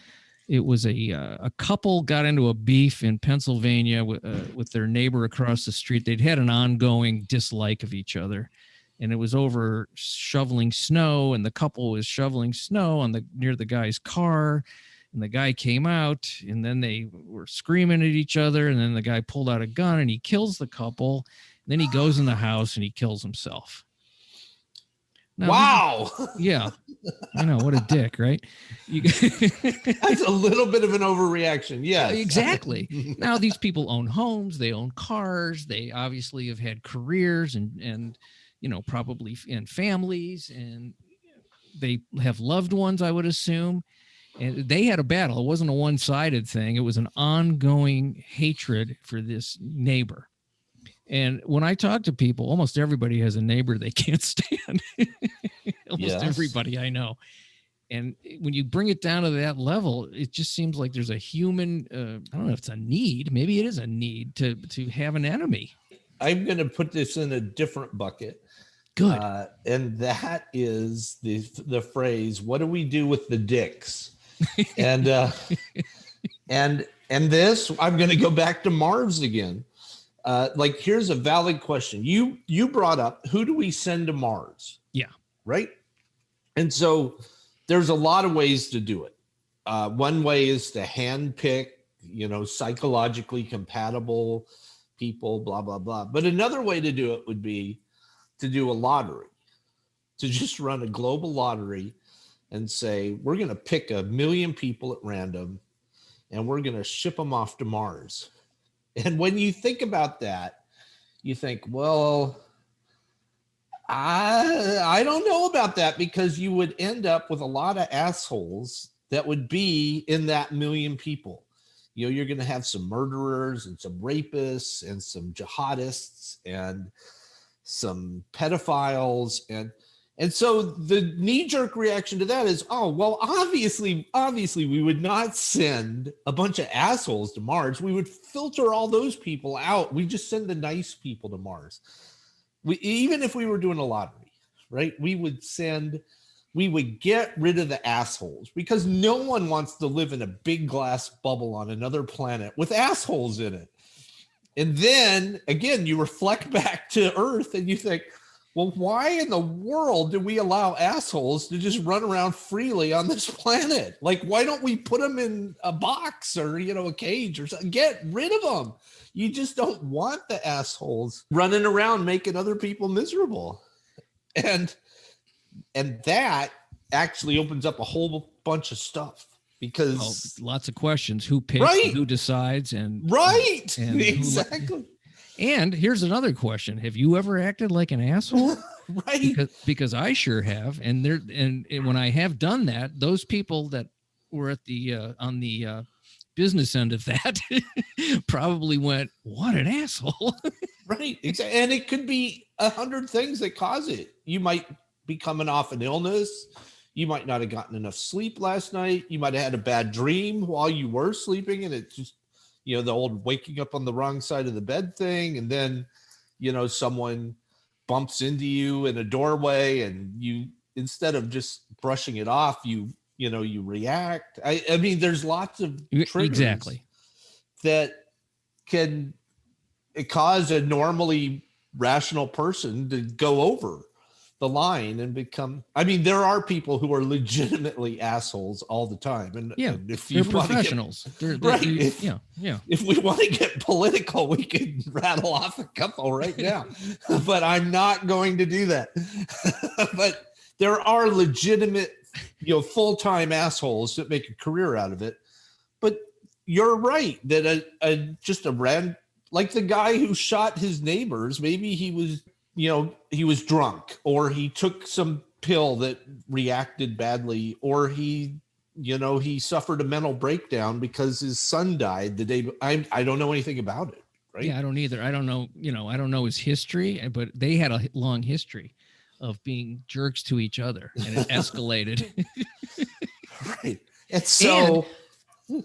[SPEAKER 3] couple got into a beef in Pennsylvania with their neighbor across the street. They'd had an ongoing dislike of each other, and it was over shoveling snow. And the couple was shoveling snow near the guy's car. And the guy came out, and then they were screaming at each other. And then the guy pulled out a gun and he kills the couple. And then he goes in the house and he kills himself. Now,
[SPEAKER 1] wow.
[SPEAKER 3] Yeah. I know, what a dick, right?
[SPEAKER 1] That's a little bit of an overreaction. Yeah,
[SPEAKER 3] exactly. Now these people own homes, they own cars, they obviously have had careers and probably and families, and they have loved ones, I would assume. And they had a battle. It wasn't a one-sided thing. It was an ongoing hatred for this neighbor. And when I talk to people, almost everybody has a neighbor they can't stand. Almost everybody I know. And when you bring it down to that level, it just seems like there's a human, I don't know if it's a need. Maybe it is a need to have an enemy.
[SPEAKER 1] I'm going to put this in a different bucket.
[SPEAKER 3] Good.
[SPEAKER 1] And that is the phrase, what do we do with the dicks? And this, I'm going to go back to Mars again. Like, here's a valid question. You brought up, who do we send to Mars?
[SPEAKER 3] Yeah.
[SPEAKER 1] Right. And so there's a lot of ways to do it. One way is to handpick, psychologically compatible people, blah, blah, blah. But another way to do it would be to do a lottery, to just run a global lottery and say, we're going to pick 1 million people at random and we're going to ship them off to Mars. And when you think about that, you think, well, I don't know about that, because you would end up with a lot of assholes that would be in that 1 million people. You're going to have some murderers and some rapists and some jihadists and some pedophiles. And so the knee-jerk reaction to that is, oh, well, obviously, we would not send a bunch of assholes to Mars. We would filter all those people out. We just send the nice people to Mars. Even if we were doing a lottery, right? We would get rid of the assholes, because no one wants to live in a big glass bubble on another planet with assholes in it. And then again, you reflect back to Earth and you think, well, why in the world do we allow assholes to just run around freely on this planet? Like, why don't we put them in a box or, a cage or something? Get rid of them. You just don't want the assholes running around making other people miserable. And that actually opens up a whole bunch of stuff, because
[SPEAKER 3] lots of questions. Who picks,
[SPEAKER 1] right,
[SPEAKER 3] who decides, and
[SPEAKER 1] right,
[SPEAKER 3] and
[SPEAKER 1] exactly.
[SPEAKER 3] And here's another question: have you ever acted like an asshole?
[SPEAKER 1] Right.
[SPEAKER 3] Because I sure have, and when I have done that, those people that were at the on the business end of that probably went, "What an asshole!"
[SPEAKER 1] Right. Exactly. And it could be 100 things that cause it. You might be coming off an illness. You might not have gotten enough sleep last night. You might have had a bad dream while you were sleeping, and it just, the old waking up on the wrong side of the bed thing. And then, someone bumps into you in a doorway, and you, instead of just brushing it off, you react. I mean, there's lots of triggers
[SPEAKER 3] exactly
[SPEAKER 1] that can cause a normally rational person to go over the line and become, I mean, there are people who are legitimately assholes all the time. And if
[SPEAKER 3] they're professionals.
[SPEAKER 1] Right. If we want to get political, we can rattle off a couple right now, but I'm not going to do that. But there are legitimate, full-time assholes that make a career out of it. But you're right that just a random, like the guy who shot his neighbors, maybe he was drunk, or he took some pill that reacted badly, or he suffered a mental breakdown because his son died the day. I don't know anything about it. Right.
[SPEAKER 3] Yeah, I don't either. I don't know, I don't know his history, but they had a long history of being jerks to each other, and it escalated.
[SPEAKER 1] Right. And so,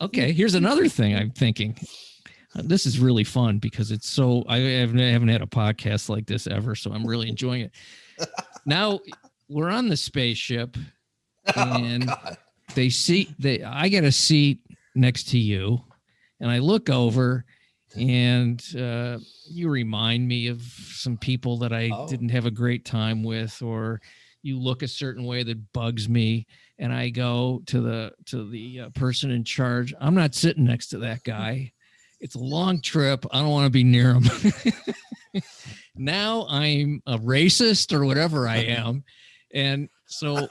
[SPEAKER 3] okay, here's another thing I'm thinking. This is really fun because it's so, I haven't had a podcast like this ever, so I'm really enjoying it. Now we're on the spaceship, and I get a seat next to you, and I look over, and you remind me of some people that I didn't have a great time with, or you look a certain way that bugs me, and I go to the person in charge. I'm not sitting next to that guy. It's a long trip. I don't want to be near him. Now I'm a racist or whatever I am. And so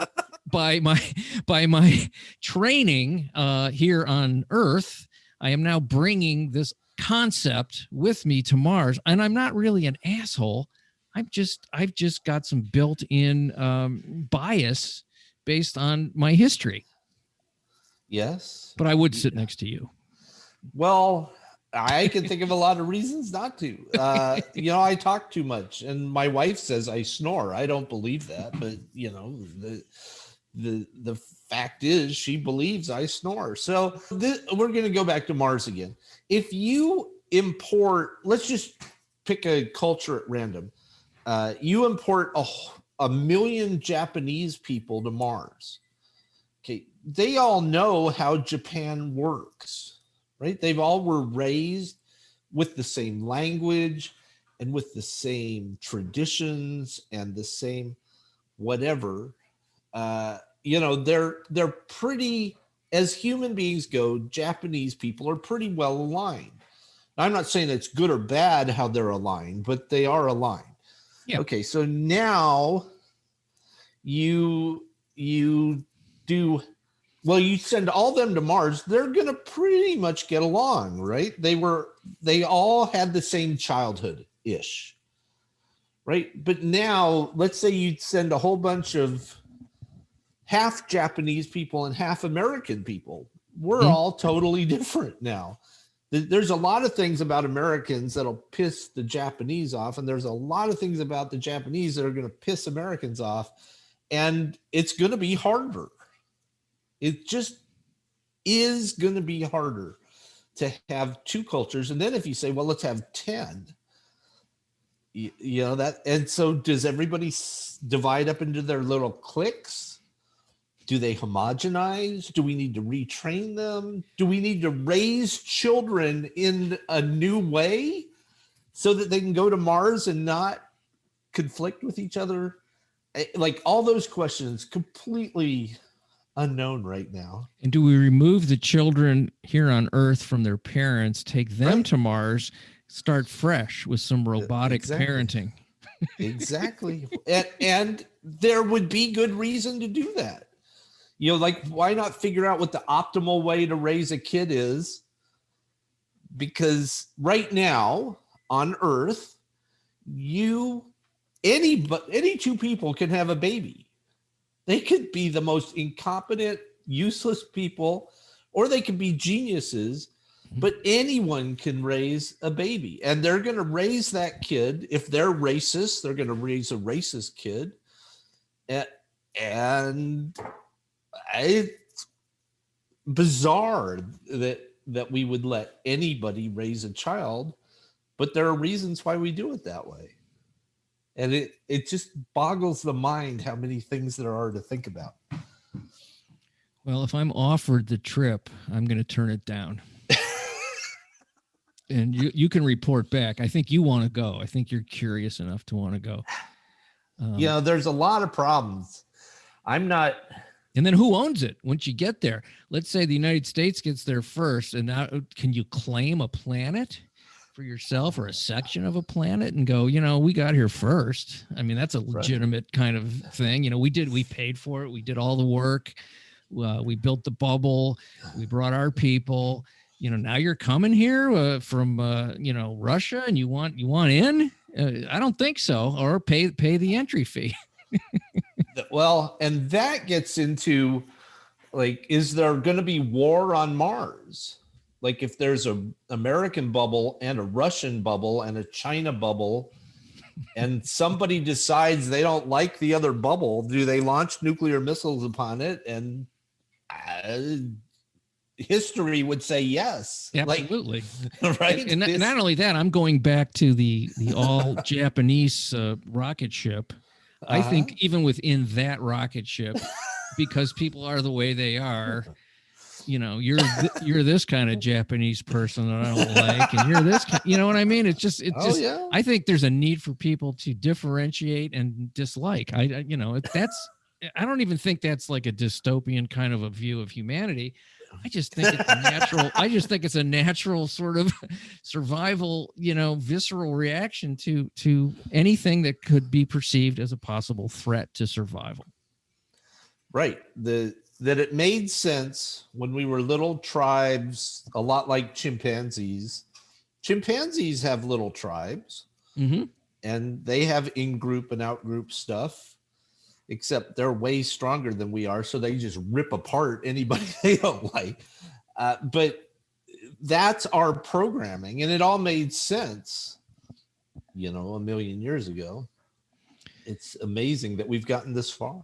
[SPEAKER 3] by my training here on Earth, I am now bringing this concept with me to Mars. And I'm not really an asshole. I've just got some built-in bias based on my history.
[SPEAKER 1] Yes.
[SPEAKER 3] But I would sit next to you.
[SPEAKER 1] Well, I can think of a lot of reasons not to. I talk too much, and my wife says I snore. I don't believe that, but the fact is she believes I snore. So we're going to go back to Mars again. If you import, let's just pick a culture at random. You import a million Japanese people to Mars. Okay, they all know how Japan works. Right? They've all were raised with the same language and with the same traditions and the same whatever. they're pretty, as human beings go, Japanese people are pretty well aligned. I'm not saying it's good or bad how they're aligned, but they are aligned.
[SPEAKER 3] Yeah.
[SPEAKER 1] Okay, so now you do well, you send all them to Mars, they're gonna pretty much get along, right? They all had the same childhood-ish. Right? But now let's say you send a whole bunch of half Japanese people and half American people. We're all totally different now. There's a lot of things about Americans that'll piss the Japanese off, and there's a lot of things about the Japanese that are going to piss Americans off, and it's going to be harder. It just is going to be harder to have two cultures. And then if you say, well, let's have 10, that, and so does everybody divide up into their little cliques? Do they homogenize? Do we need to retrain them? Do we need to raise children in a new way so that they can go to Mars and not conflict with each other? Like all those questions, completely unknown right now.
[SPEAKER 3] And do we remove the children here on Earth from their parents, take them
[SPEAKER 1] Right.
[SPEAKER 3] to Mars, start fresh with some robotic parenting?
[SPEAKER 1] Exactly. and there would be good reason to do that. Like, why not figure out what the optimal way to raise a kid is? Because right now on Earth, any two people can have a baby. They could be the most incompetent, useless people, or they could be geniuses, but anyone can raise a baby. And they're going to raise that kid. If they're racist, they're going to raise a racist kid. And it's bizarre that we would let anybody raise a child, but there are reasons why we do it that way. And it just boggles the mind how many things there are to think about.
[SPEAKER 3] Well, if I'm offered the trip, I'm going to turn it down. And you can report back. I think you want to go. I think you're curious enough to want to go.
[SPEAKER 1] There's a lot of problems. I'm not.
[SPEAKER 3] And then who owns it once you get there? Let's say the United States gets there first, and now can you claim a planet for yourself or a section of a planet and go, we got here first? I mean, that's a legitimate kind of thing. We paid for it. We did all the work. We built the bubble. We brought our people. Now you're coming here from Russia, and you want in? I don't think so. Or pay the entry fee.
[SPEAKER 1] Well, and that gets into, like, is there going to be war on Mars? Like, if there's an American bubble and a Russian bubble and a China bubble, and somebody decides they don't like the other bubble, do they launch nuclear missiles upon it? And history would say yes.
[SPEAKER 3] Absolutely.
[SPEAKER 1] Right.
[SPEAKER 3] And not only that, I'm going back to the all Japanese rocket ship. I think even within that rocket ship, because people are the way they are, you're this kind of Japanese person that I don't like, and you're this, what I mean? I think there's a need for people to differentiate and dislike. I don't even think that's like a dystopian kind of a view of humanity. I just think it's a natural. I just think it's a natural sort of survival, visceral reaction to anything that could be perceived as a possible threat to survival.
[SPEAKER 1] Right. That it made sense when we were little tribes, a lot like chimpanzees. Chimpanzees have little tribes, and they have in-group and out-group stuff. Except they're way stronger than we are, so they just rip apart anybody they don't like. But that's our programming, and it all made sense, a million years ago. It's amazing that we've gotten this far.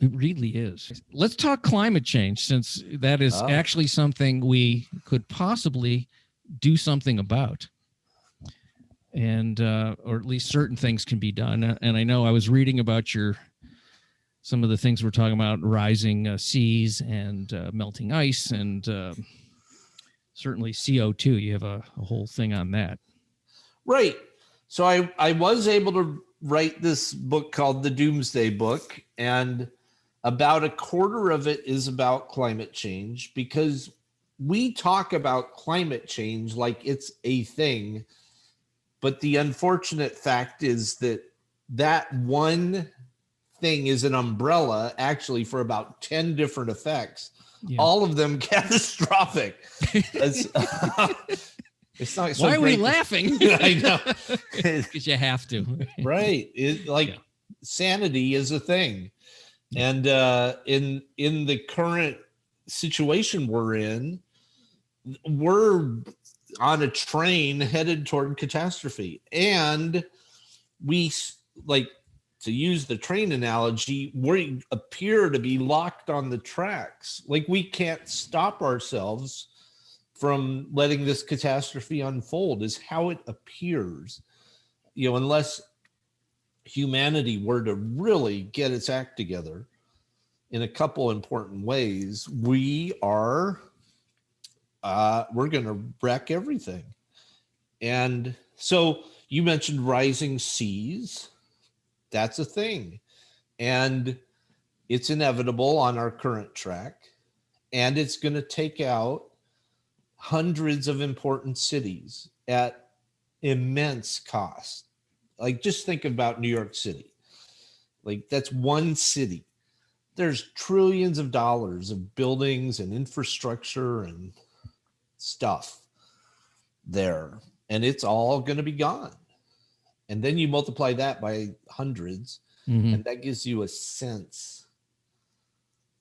[SPEAKER 3] It really is. Let's talk climate change, since that is actually something we could possibly do something about. And or at least certain things can be done. And I know I was reading about some of the things we're talking about, rising seas and melting ice, and certainly CO2. You have a whole thing on that.
[SPEAKER 1] Right. So I was able to write this book called The Doomsday Book. And About a quarter of it is about climate change, because we talk about climate change like it's a thing. But the unfortunate fact is that that one thing is an umbrella actually for about 10 different effects,
[SPEAKER 3] Yeah.
[SPEAKER 1] all of them catastrophic. It's not so
[SPEAKER 3] Why are we
[SPEAKER 1] great.
[SPEAKER 3] laughing?
[SPEAKER 1] I know.
[SPEAKER 3] Because you have to.
[SPEAKER 1] Right.
[SPEAKER 3] Yeah.
[SPEAKER 1] Sanity is a thing. And in the current situation we're on a train headed toward catastrophe. And we, like, to use the train analogy, we appear to be locked on the tracks. Like, we can't stop ourselves from letting this catastrophe unfold, is how it appears. Unless humanity were to really get its act together in a couple important ways, we're going to wreck everything. And so you mentioned rising seas. That's a thing. And it's inevitable on our current track. And it's going to take out hundreds of important cities at immense cost. Like, just think about New York City. Like, that's one city. There's trillions of dollars of buildings and infrastructure and stuff there, and it's all going to be gone. And then you multiply that by hundreds, and that gives you a sense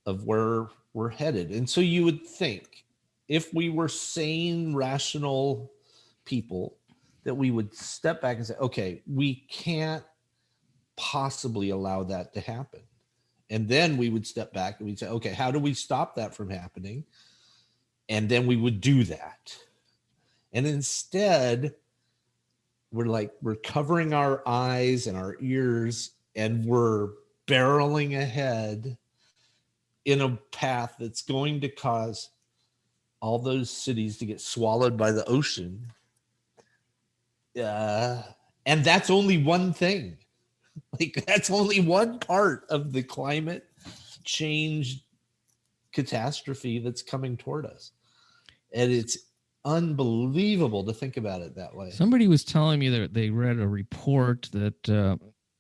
[SPEAKER 1] of where we're headed. And so you would think, if we were sane, rational people, that we would step back and say, okay, we can't possibly allow that to happen. And then we would step back and we'd say, okay, how do we stop that from happening? And then we would do that. And instead, we're covering our eyes and our ears, and we're barreling ahead in a path that's going to cause all those cities to get swallowed by the ocean. And that's only one thing. Like, that's only one part of the climate change catastrophe that's coming toward us. And it's unbelievable to think about it that way.
[SPEAKER 3] Somebody was telling me that they read a report that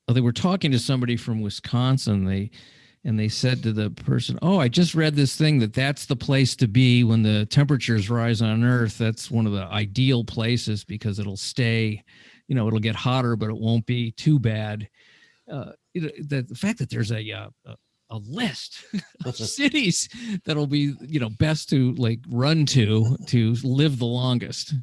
[SPEAKER 3] they were talking to somebody from Wisconsin. They said to the person, "Oh, I just read this thing that's the place to be when the temperatures rise on Earth. That's one of the ideal places because it'll stay, it'll get hotter, but it won't be too bad." The fact that there's a list of cities that'll be, best to run to live the longest.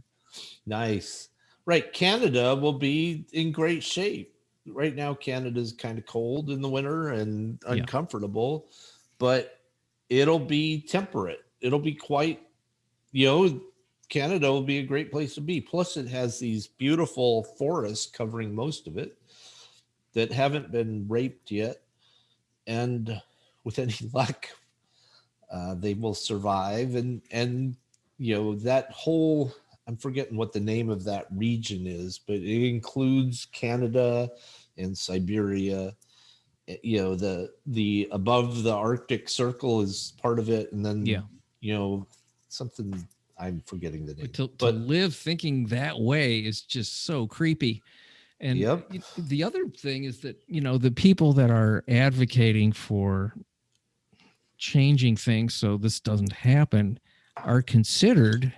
[SPEAKER 1] Nice. Right. Canada will be in great shape. Right now, Canada's kind of cold in the winter and uncomfortable, but it'll be temperate. It'll be quite, Canada will be a great place to be. Plus, it has these beautiful forests covering most of it that haven't been raped yet. And with any luck, they will survive. And that whole, I'm forgetting what the name of that region is, but it includes Canada and Siberia. The above the Arctic Circle is part of it. And then, something, I'm forgetting the name.
[SPEAKER 3] To live thinking that way is just so creepy. And the other thing is that, the people that are advocating for changing things so this doesn't happen are considered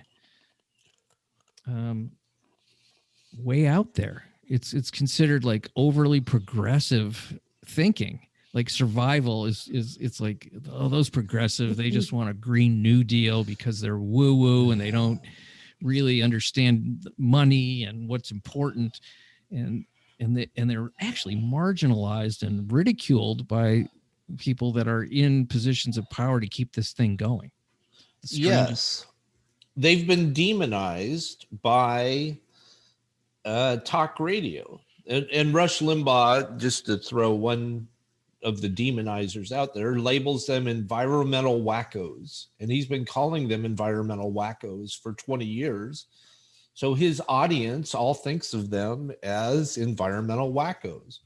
[SPEAKER 3] way out there. It's considered like overly progressive thinking. Like survival is it's like, oh, those progressive, they just want a Green New Deal because they're woo-woo and they don't really understand money and what's important. And they're actually marginalized and ridiculed by people that are in positions of power to keep this thing going.
[SPEAKER 1] Yes. They've been demonized by talk radio. And Rush Limbaugh, just to throw one of the demonizers out there, labels them environmental wackos. And he's been calling them environmental wackos for 20 years. So his audience all thinks of them as environmental wackos.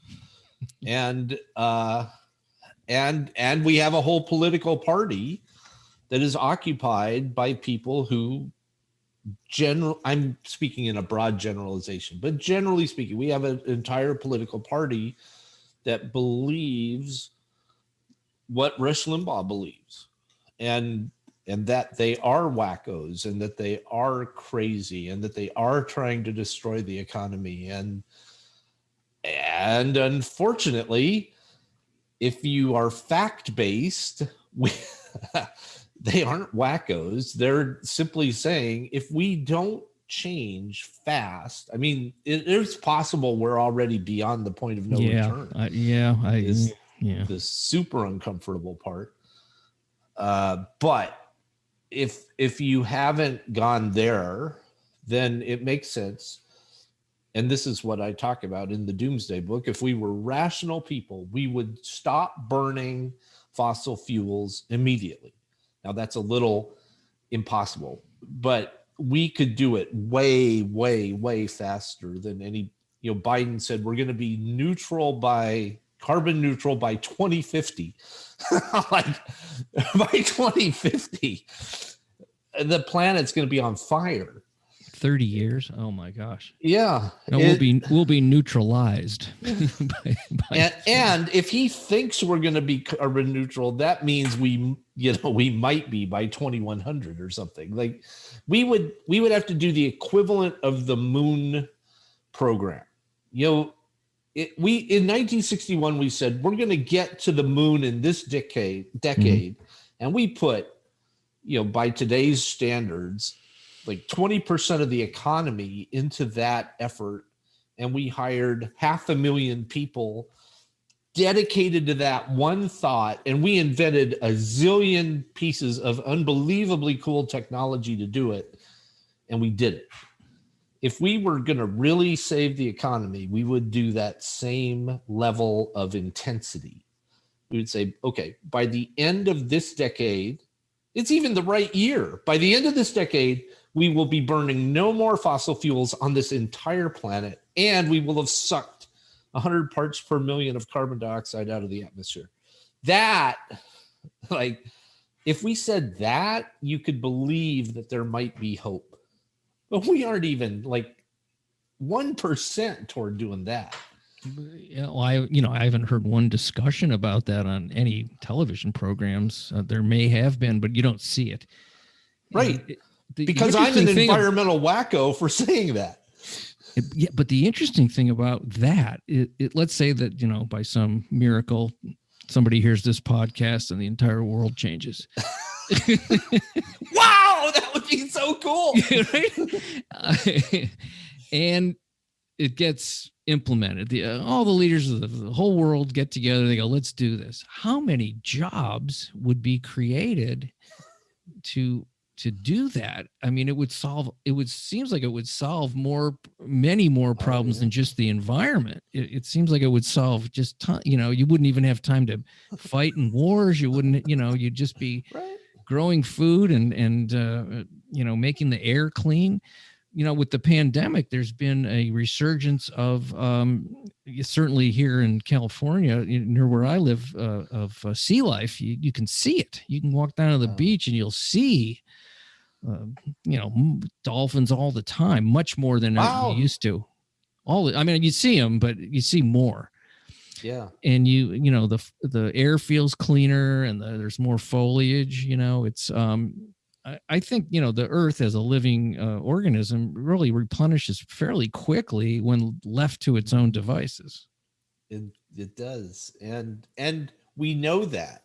[SPEAKER 1] And and we have a whole political party that is occupied by people who I'm speaking in a broad generalization, but generally speaking, we have an entire political party that believes what Rush Limbaugh believes, and that they are wackos, and that they are crazy, and that they are trying to destroy the economy. And unfortunately, if you are fact-based, they aren't wackos. They're simply saying, if we don't change fast, I mean, it's possible we're already beyond the point of no return. The super uncomfortable part. But if you haven't gone there, then it makes sense. And this is what I talk about in the Doomsday Book. If we were rational people, we would stop burning fossil fuels immediately. Now, that's a little impossible, but we could do it way, way, way faster than any. Biden said we're going to be carbon neutral by 2050. Like, by 2050, the planet's going to be on fire.
[SPEAKER 3] 30 years. Oh my gosh.
[SPEAKER 1] Yeah.
[SPEAKER 3] No, we'll be neutralized.
[SPEAKER 1] And if he thinks we're going to be carbon neutral, that means we might be by 2100 or something. Like, we would have to do the equivalent of the moon program. In 1961, we said we're going to get to the moon in this decade, and we put, by today's standards, like 20% of the economy into that effort, and we hired 500,000 people dedicated to that one thought, and we invented a zillion pieces of unbelievably cool technology to do it, and we did it. If we were going to really save the economy, we would do that same level of intensity. We would say, okay, by the end of this decade, it's even the right year. By the end of this decade, we will be burning no more fossil fuels on this entire planet, and we will have sucked 100 parts per million of carbon dioxide out of the atmosphere. That, like, if we said that, you could believe that there might be hope. But we aren't even like 1% toward doing that.
[SPEAKER 3] Yeah, well, I haven't heard one discussion about that on any television programs. There may have been, but you don't see it.
[SPEAKER 1] Right. Because I'm an environmental wacko for saying that.
[SPEAKER 3] But the interesting thing about that, let's say that, by some miracle, somebody hears this podcast and the entire world changes.
[SPEAKER 1] Wow, that would be so cool.
[SPEAKER 3] Right? And it gets implemented. All the leaders of the whole world get together. They go, let's do this. How many jobs would be created to do that? I mean, seems like it would solve many more problems than just the environment. It seems like it would solve just, you wouldn't even have time to fight in wars. You wouldn't, you'd just be growing food and making the air clean. With the pandemic, there's been a resurgence of, certainly here in California, near where I live, of sea life. You can see it. You can walk down to the beach and you'll see, dolphins all the time, much more than you used to. You see them, but you see more.
[SPEAKER 1] Yeah.
[SPEAKER 3] And the air feels cleaner, and there's more foliage. It's I think the Earth as a living organism really replenishes fairly quickly when left to its own devices.
[SPEAKER 1] It does, and we know that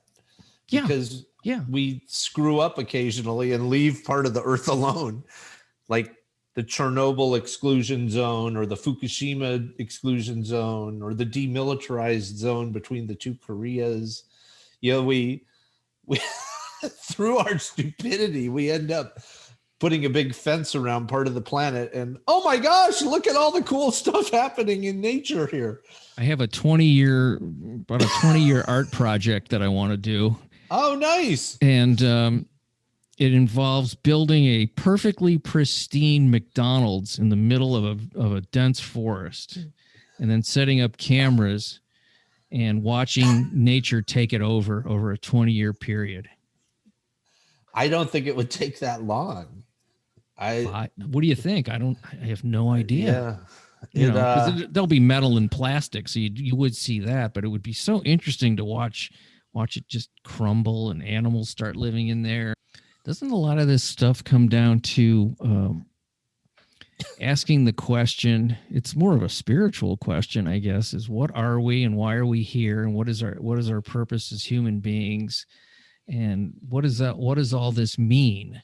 [SPEAKER 3] because
[SPEAKER 1] we screw up occasionally and leave part of the Earth alone, like the Chernobyl exclusion zone or the Fukushima exclusion zone or the demilitarized zone between the two Koreas. We through our stupidity, we end up putting a big fence around part of the planet, and oh my gosh, look at all the cool stuff happening in nature here.
[SPEAKER 3] I have a 20-year art project that I want to do.
[SPEAKER 1] Oh, nice.
[SPEAKER 3] And it involves building a perfectly pristine McDonald's in the middle of a dense forest, and then setting up cameras and watching nature take it over a 20-year period.
[SPEAKER 1] I don't think it would take that long.
[SPEAKER 3] What do you think? I have no idea.
[SPEAKER 1] Yeah.
[SPEAKER 3] Because there'll be metal and plastic, so you would see that, but it would be so interesting to watch it just crumble and animals start living in there. Doesn't a lot of this stuff come down to asking the question? It's more of a spiritual question, I guess, is what are we and why are we here, and what is our purpose as human beings, and what does all this mean?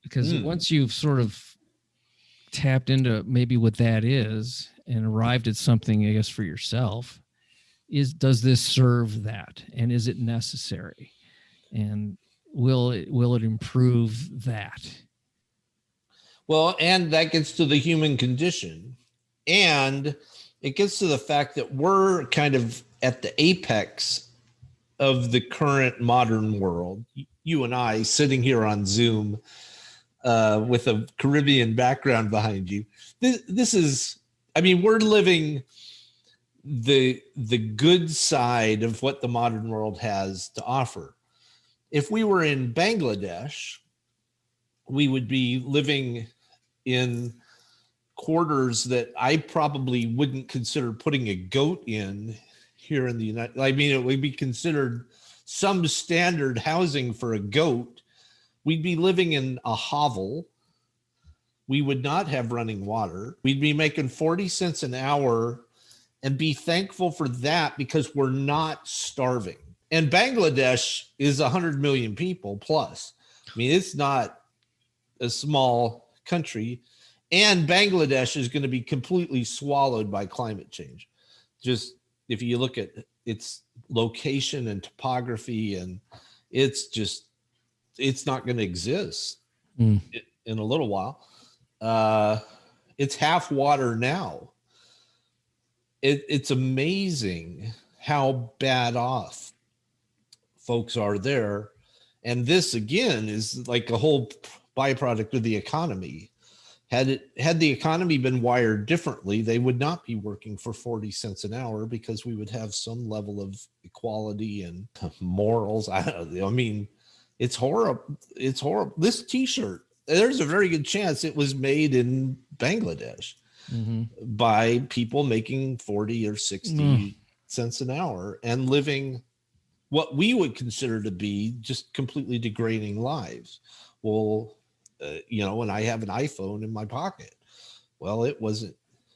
[SPEAKER 3] Because once you've sort of tapped into maybe what that is and arrived at something, I guess, for yourself, does this serve that, and is it necessary, and will it improve that?
[SPEAKER 1] Well, and that gets to the human condition, and it gets to the fact that we're kind of at the apex of the current modern world. You and I sitting here on Zoom with a Caribbean background behind you. This is, I mean, we're living the good side of what the modern world has to offer. If we were in Bangladesh, we would be living in quarters that I probably wouldn't consider putting a goat in here in the United. I mean, it would be considered some standard housing for a goat. We'd be living in a hovel. We would not have running water. We'd be making 40 cents an hour and be thankful for that because we're not starving. And Bangladesh is 100 million people plus. I mean, it's not a small country. And Bangladesh is going to be completely swallowed by climate change. Just if you look at its location and topography, and it's not going to exist in a little while. It's half water now. It's amazing how bad off folks are there. And this, again, is like a whole byproduct of the economy. Had the economy been wired differently, they would not be working for 40 cents an hour because we would have some level of equality and morals. I mean, it's horrible. It's horrible. This T-shirt, there's a very good chance it was made in Bangladesh by people making 40 or 60 cents an hour and living what we would consider to be just completely degrading lives. Well, and I have an iPhone in my pocket. Well, it wasn't.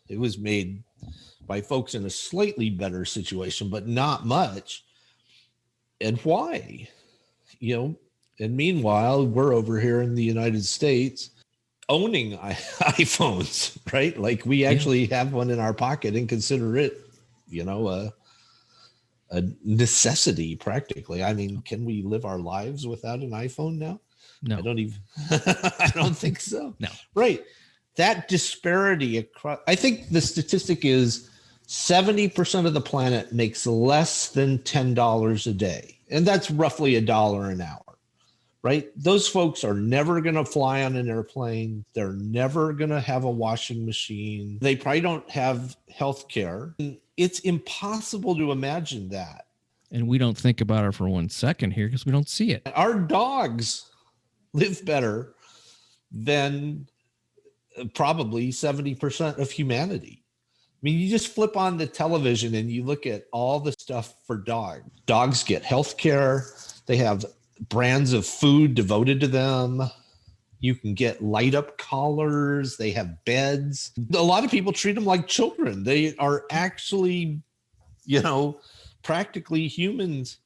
[SPEAKER 1] It was made by folks in a slightly better situation, but not much. And why? And meanwhile, we're over here in the United States owning iPhones, right? Like we actually have one in our pocket and consider it, a necessity practically. I mean, can we live our lives without an iPhone now?
[SPEAKER 3] No,
[SPEAKER 1] I don't think so.
[SPEAKER 3] No.
[SPEAKER 1] Right. That disparity across, I think the statistic is 70% of the planet makes less than $10 a day. And that's roughly $1 an hour, right? Those folks are never going to fly on an airplane. They're never going to have a washing machine. They probably don't have health care. It's impossible to imagine that.
[SPEAKER 3] And we don't think about it for 1 second here because we don't see it.
[SPEAKER 1] Our dogs live better than probably 70% of humanity. I mean, you just flip on the television and you look at all the stuff for dogs. Dogs get health care. They have brands of food devoted to them. You can get light up collars. They have beds. A lot of people treat them like children. They are actually, practically humans.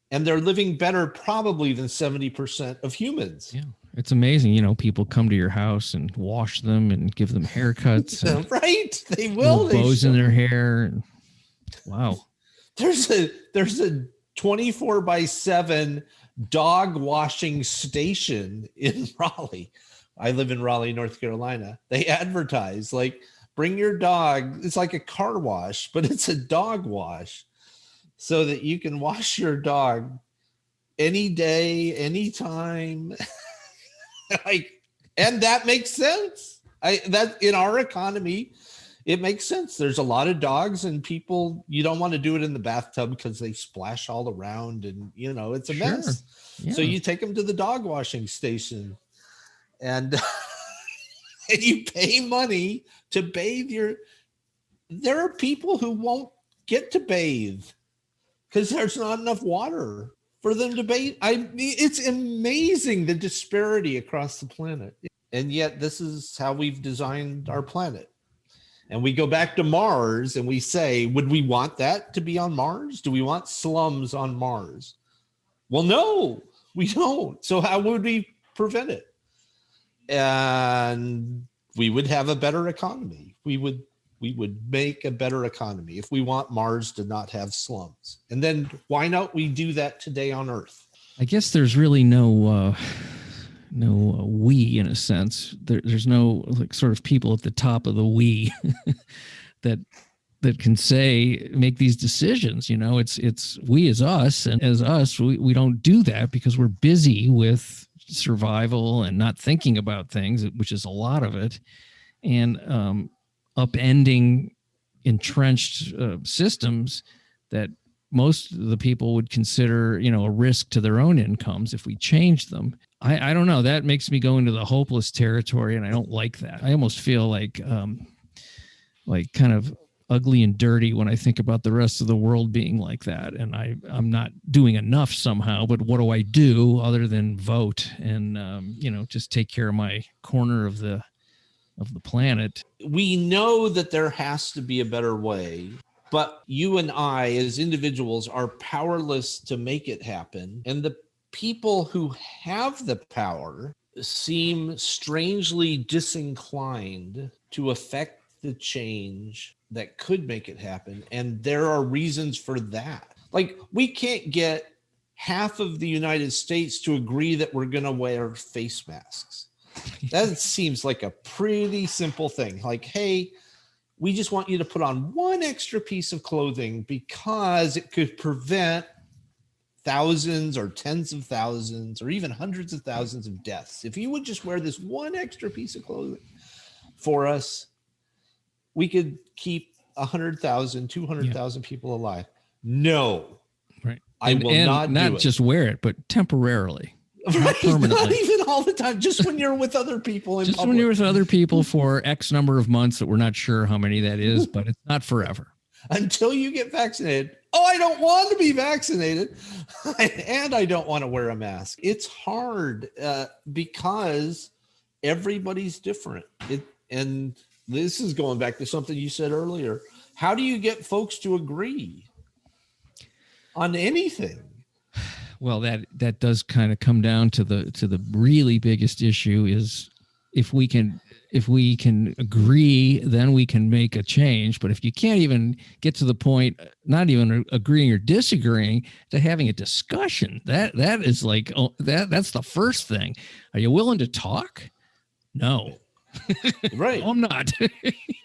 [SPEAKER 1] And they're living better probably than 70% of humans.
[SPEAKER 3] Yeah. It's amazing. People come to your house and wash them and give them haircuts.
[SPEAKER 1] Right. They will.
[SPEAKER 3] Bows in their hair. Wow.
[SPEAKER 1] There's a 24/7 dog washing station in Raleigh. I live in Raleigh, North Carolina. They advertise like, bring your dog. It's like a car wash, but it's a dog wash. So that you can wash your dog any day, anytime. And that makes sense. That in our economy, it makes sense. There's a lot of dogs and people, you don't want to do it in the bathtub because they splash all around and, it's a
[SPEAKER 3] Sure.
[SPEAKER 1] mess.
[SPEAKER 3] Yeah.
[SPEAKER 1] So you take them to the dog washing station and, and you pay money to bathe there are people who won't get to bathe because there's not enough water for them to bathe. It's amazing the disparity across the planet. And yet this is how we've designed our planet. And we go back to Mars and we say, would we want that to be on Mars? Do we want slums on Mars? Well, no, we don't. So how would we prevent it? And we would have a better economy. We would make a better economy if we want Mars to not have slums. And then why not we do that today on Earth?
[SPEAKER 3] I guess there's really no we in a sense. There's no like sort of people at the top of the we that can make these decisions. It's we as us, and as us, we don't do that because we're busy with survival and not thinking about things, which is a lot of it, and upending entrenched systems that most of the people would consider, a risk to their own incomes if we change them. I don't know. That makes me go into the hopeless territory, and I don't like that. I almost feel like kind of ugly and dirty when I think about the rest of the world being like that. And I'm not doing enough somehow, but what do I do other than vote and, just take care of my corner of the planet?
[SPEAKER 1] We know that there has to be a better way, but you and I as individuals are powerless to make it happen. And the people who have the power seem strangely disinclined to affect the change that could make it happen. And there are reasons for that. Like, we can't get half of the United States to agree that we're going to wear face masks. That seems like a pretty simple thing. Like, hey, we just want you to put on one extra piece of clothing because it could prevent thousands or tens of thousands or even hundreds of thousands of deaths. If you would just wear this one extra piece of clothing for us, we could keep 100,000, 200,000 people alive. No,
[SPEAKER 3] right.
[SPEAKER 1] I will not do it.
[SPEAKER 3] Not just wear it, but temporarily.
[SPEAKER 1] Right, not even all the time, just when you're with other people in public.
[SPEAKER 3] When you're with other people for X number of months that we're not sure how many that is, but it's not forever.
[SPEAKER 1] Until you get vaccinated. Oh, I don't want to be vaccinated. And I don't want to wear a mask. It's hard because everybody's different. And this is going back to something you said earlier. How do you get folks to agree on anything?
[SPEAKER 3] Well, that does kind of come down to the really biggest issue is if we can agree, then we can make a change. But if you can't even get to the point, not even agreeing or disagreeing, to having a discussion, that is like, that's the first thing. Are you willing to talk? No.
[SPEAKER 1] Right.
[SPEAKER 3] No, I'm not.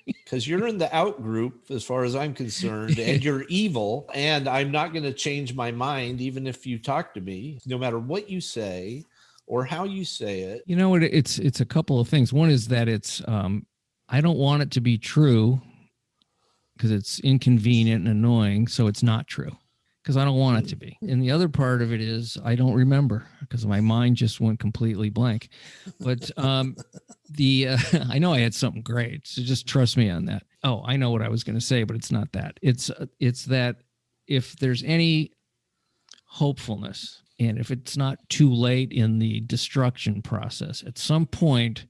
[SPEAKER 1] Because you're in the out group as far as I'm concerned, and you're evil, and I'm not going to change my mind even if you talk to me, no matter what you say or how you say it.
[SPEAKER 3] You know what? It's a couple of things. One is that it's I don't want it to be true because it's inconvenient and annoying, so it's not true because I don't want it to be. And the other part of it is I don't remember because my mind just went completely blank. But I know I had something great, so just trust me on that. Oh, I know what I was going to say, but it's not that. It's that if there's any hopefulness, and if it's not too late in the destruction process, at some point,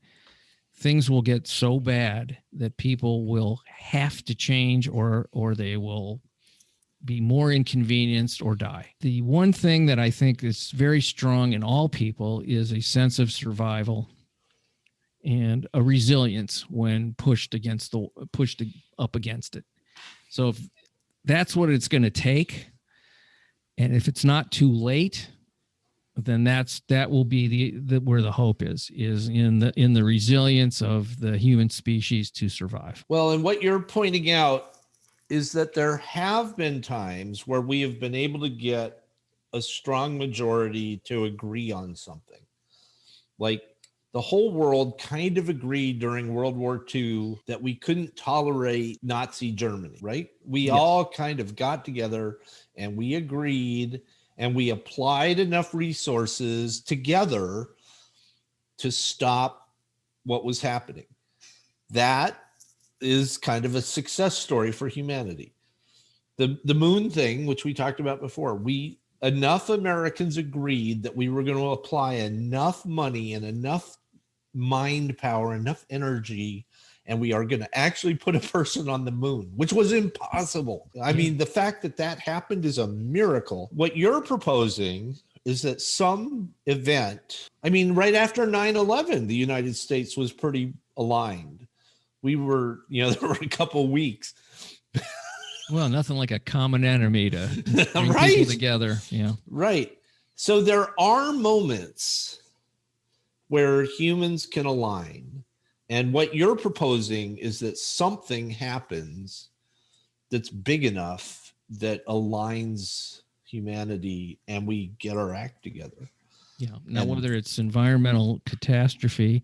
[SPEAKER 3] things will get so bad that people will have to change or they will be more inconvenienced or die. The one thing that I think is very strong in all people is a sense of survival and a resilience when pushed up against it. So if that's what it's going to take, and if it's not too late, then that will be the where the hope is in the resilience of the human species to survive.
[SPEAKER 1] Well, and what you're pointing out is that there have been times where we have been able to get a strong majority to agree on something. Like the whole world kind of agreed during World War II that we couldn't tolerate Nazi Germany, right? We
[SPEAKER 3] Yes.
[SPEAKER 1] all kind of got together and we agreed and we applied enough resources together to stop what was happening. That is kind of a success story for humanity. The moon thing, which we talked about before, enough Americans agreed that we were going to apply enough money and enough mind power, enough energy, and we are going to actually put a person on the moon, which was impossible. I mean, the fact that that happened is a miracle. What you're proposing is that some event, I mean, right after 9/11, the United States was pretty aligned. We were, there were a couple weeks.
[SPEAKER 3] Well, nothing like a common enemy to bring
[SPEAKER 1] Right.
[SPEAKER 3] people together. Yeah.
[SPEAKER 1] Right. So there are moments where humans can align. And what you're proposing is that something happens that's big enough that aligns humanity and we get our act together.
[SPEAKER 3] Yeah. Now,
[SPEAKER 1] And-
[SPEAKER 3] whether it's environmental catastrophe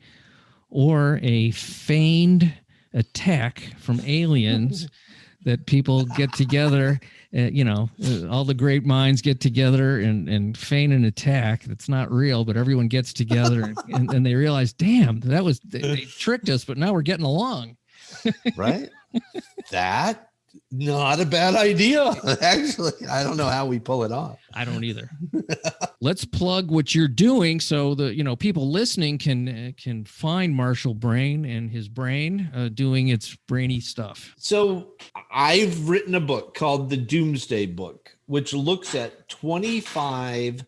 [SPEAKER 3] or a feigned attack from aliens that people get together, all the great minds get together and feign an attack that's not real, but everyone gets together and they realize, damn, they tricked us, but now we're getting along.
[SPEAKER 1] Right? That not a bad idea. Actually, I don't know how we pull it off.
[SPEAKER 3] I don't either. Let's plug what you're doing so the people listening can find Marshall Brain and his brain doing its brainy stuff.
[SPEAKER 1] So I've written a book called The Doomsday Book, which looks at 25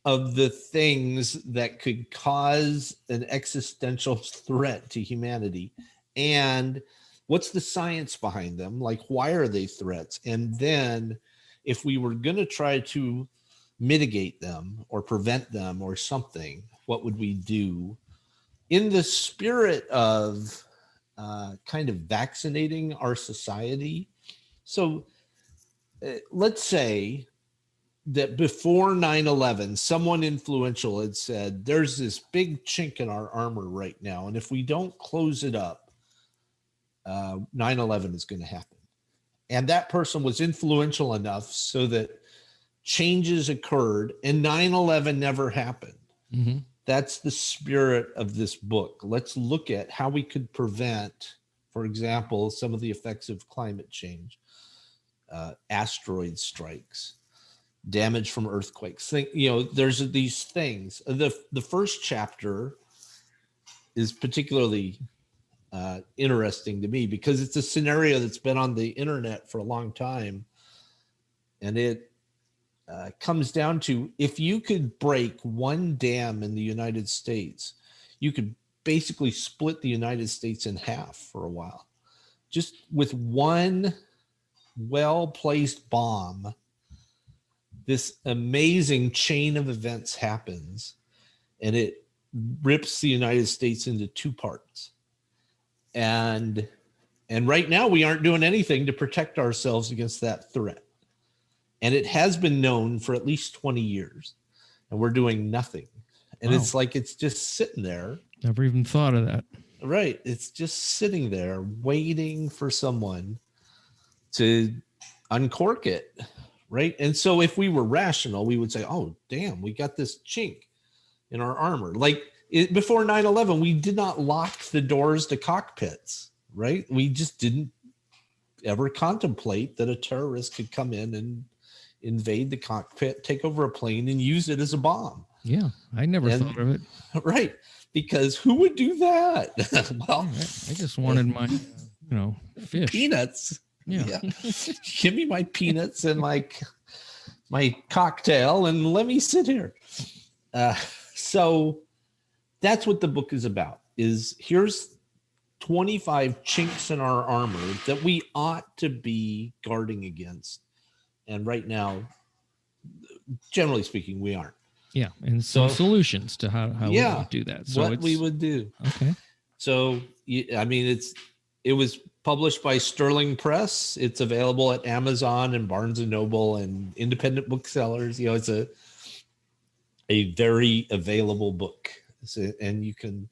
[SPEAKER 1] of the things that could cause an existential threat to humanity. And what's the science behind them? Like, why are they threats? And then if we were going to try to mitigate them or prevent them or something, what would we do? In the spirit of kind of vaccinating our society. So let's say that before 9/11, someone influential had said, there's this big chink in our armor right now. And if we don't close it up, 9/11 is going to happen. And that person was influential enough so that changes occurred and 9/11 never happened.
[SPEAKER 3] Mm-hmm.
[SPEAKER 1] That's the spirit of this book. Let's look at how we could prevent, for example, some of the effects of climate change, asteroid strikes, damage from earthquakes. There's these things. The first chapter is particularly interesting to me because it's a scenario that's been on the internet for a long time. And it comes down to, if you could break one dam in the United States, you could basically split the United States in half for a while. Just with one well-placed bomb, this amazing chain of events happens and it rips the United States into two parts. And right now we aren't doing anything to protect ourselves against that threat. And it has been known for at least 20 years and we're doing nothing. And
[SPEAKER 3] Wow.
[SPEAKER 1] it's like, it's just sitting there.
[SPEAKER 3] Never even thought of that.
[SPEAKER 1] Right. It's just sitting there waiting for someone to uncork it. Right. And so if we were rational, we would say, oh, damn, we got this chink in our armor. Like before 9/11, we did not lock the doors to cockpits. Right. We just didn't ever contemplate that a terrorist could come in and invade the cockpit, take over a plane and use it as a bomb.
[SPEAKER 3] Yeah. I never
[SPEAKER 1] And-
[SPEAKER 3] thought of it.
[SPEAKER 1] Right. Because who would do that? Well,
[SPEAKER 3] I just wanted my, fish.
[SPEAKER 1] peanuts.
[SPEAKER 3] Yeah.
[SPEAKER 1] Give me my peanuts and my cocktail and let me sit here. So that's what the book is about, is here's 25 chinks in our armor that we ought to be guarding against. And right now, generally speaking, we aren't.
[SPEAKER 3] Yeah. And some
[SPEAKER 1] So-
[SPEAKER 3] solutions to how we
[SPEAKER 1] Yeah,
[SPEAKER 3] would do that. So
[SPEAKER 1] what we would do.
[SPEAKER 3] Okay.
[SPEAKER 1] So, I mean, it was published by Sterling Press. It's available at Amazon and Barnes and Noble and independent booksellers. It's a very available book. And you can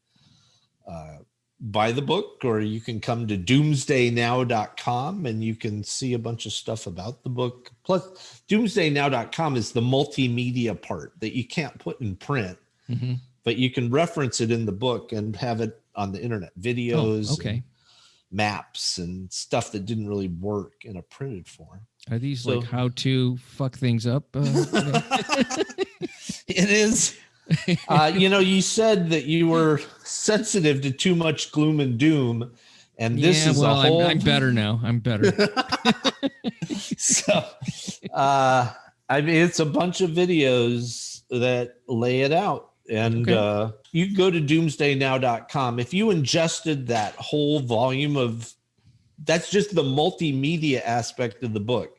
[SPEAKER 1] buy the book, or you can come to doomsdaynow.com and you can see a bunch of stuff about the book. Plus, doomsdaynow.com is the multimedia part that you can't put in print, but you can reference it in the book and have it on the internet, videos, and maps and stuff that didn't really work in a printed form.
[SPEAKER 3] Are these like how to fuck things up?
[SPEAKER 1] It is. You said that you were sensitive to too much gloom and doom, and this is a whole.
[SPEAKER 3] I'm better now. I'm better.
[SPEAKER 1] So, it's a bunch of videos that lay it out, and you can go to doomsdaynow.com. If you ingested that whole volume of, that's just the multimedia aspect of the book.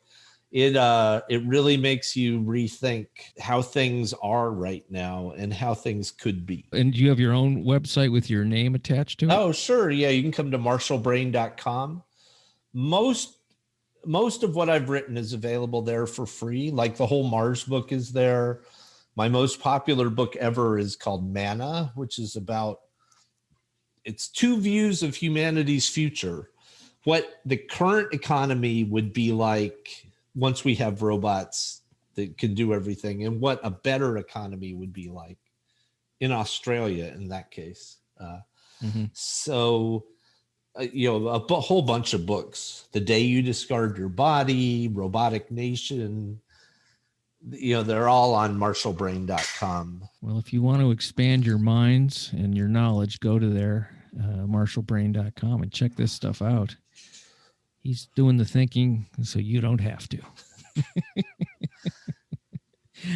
[SPEAKER 1] It really makes you rethink how things are right now and how things could be.
[SPEAKER 3] And do you have your own website with your name attached to it?
[SPEAKER 1] Oh, sure. Yeah, you can come to marshallbrain.com. Most of what I've written is available there for free. Like the whole Mars book is there. My most popular book ever is called Mana, which is it's 2 views of humanity's future. What the current economy would be like once we have robots that can do everything, and what a better economy would be like in Australia in that case. So, a whole bunch of books. The Day You Discard Your Body, Robotic Nation, they're all on marshallbrain.com.
[SPEAKER 3] Well, if you want to expand your minds and your knowledge, go to their marshallbrain.com and check this stuff out. He's doing the thinking so you don't have to.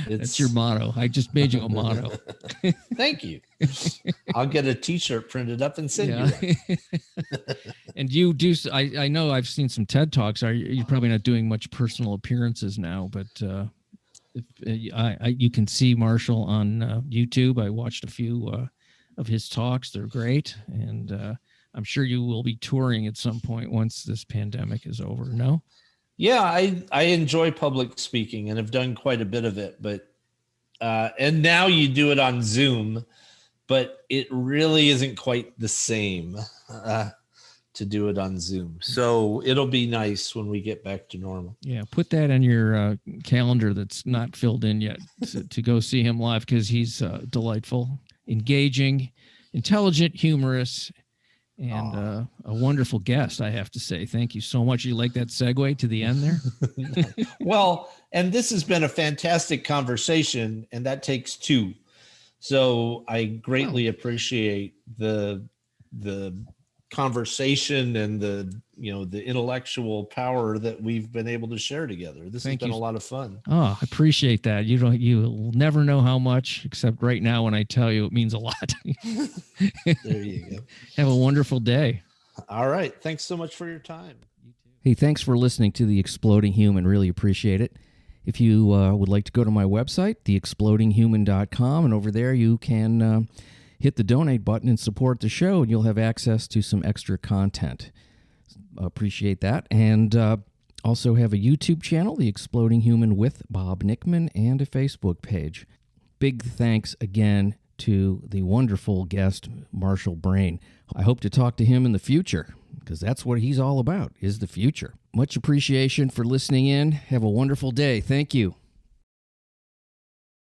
[SPEAKER 3] That's your motto. I just made you a motto.
[SPEAKER 1] Thank you. I'll get a t-shirt printed up and send you that.
[SPEAKER 3] And you do, I know I've seen some TED Talks. You're probably not doing much personal appearances now, but you can see Marshall on YouTube. I watched a few of his talks. They're great. And I'm sure you will be touring at some point once this pandemic is over. No?
[SPEAKER 1] Yeah, I enjoy public speaking and have done quite a bit of it, but and now you do it on Zoom, but it really isn't quite the same to do it on Zoom. So it'll be nice when we get back to normal.
[SPEAKER 3] Yeah, put that on your calendar that's not filled in yet to go see him live, because he's delightful, engaging, intelligent, humorous, and a wonderful guest, I have to say. Thank you so much. You like that segue to the end there?
[SPEAKER 1] Well, and this has been a fantastic conversation, and that takes 2. So I greatly appreciate the conversation and the intellectual power that we've been able to share together. This has been a lot of fun.
[SPEAKER 3] Oh, I appreciate that. You'll never know how much, except right now when I tell you, it means a lot.
[SPEAKER 1] There you go.
[SPEAKER 3] Have a wonderful day.
[SPEAKER 1] All right. Thanks so much for your time.
[SPEAKER 2] Hey, thanks for listening to The Exploding Human. Really appreciate it. If you would like to go to my website, theexplodinghuman.com, and over there you can hit the donate button and support the show, and you'll have access to some extra content. Appreciate that. And also have a YouTube channel, The Exploding Human with Bob Nickman, and a Facebook page. Big thanks again to the wonderful guest, Marshall Brain. I hope to talk to him in the future, because that's what he's all about, is the future. Much appreciation for listening in. Have a wonderful day. Thank you.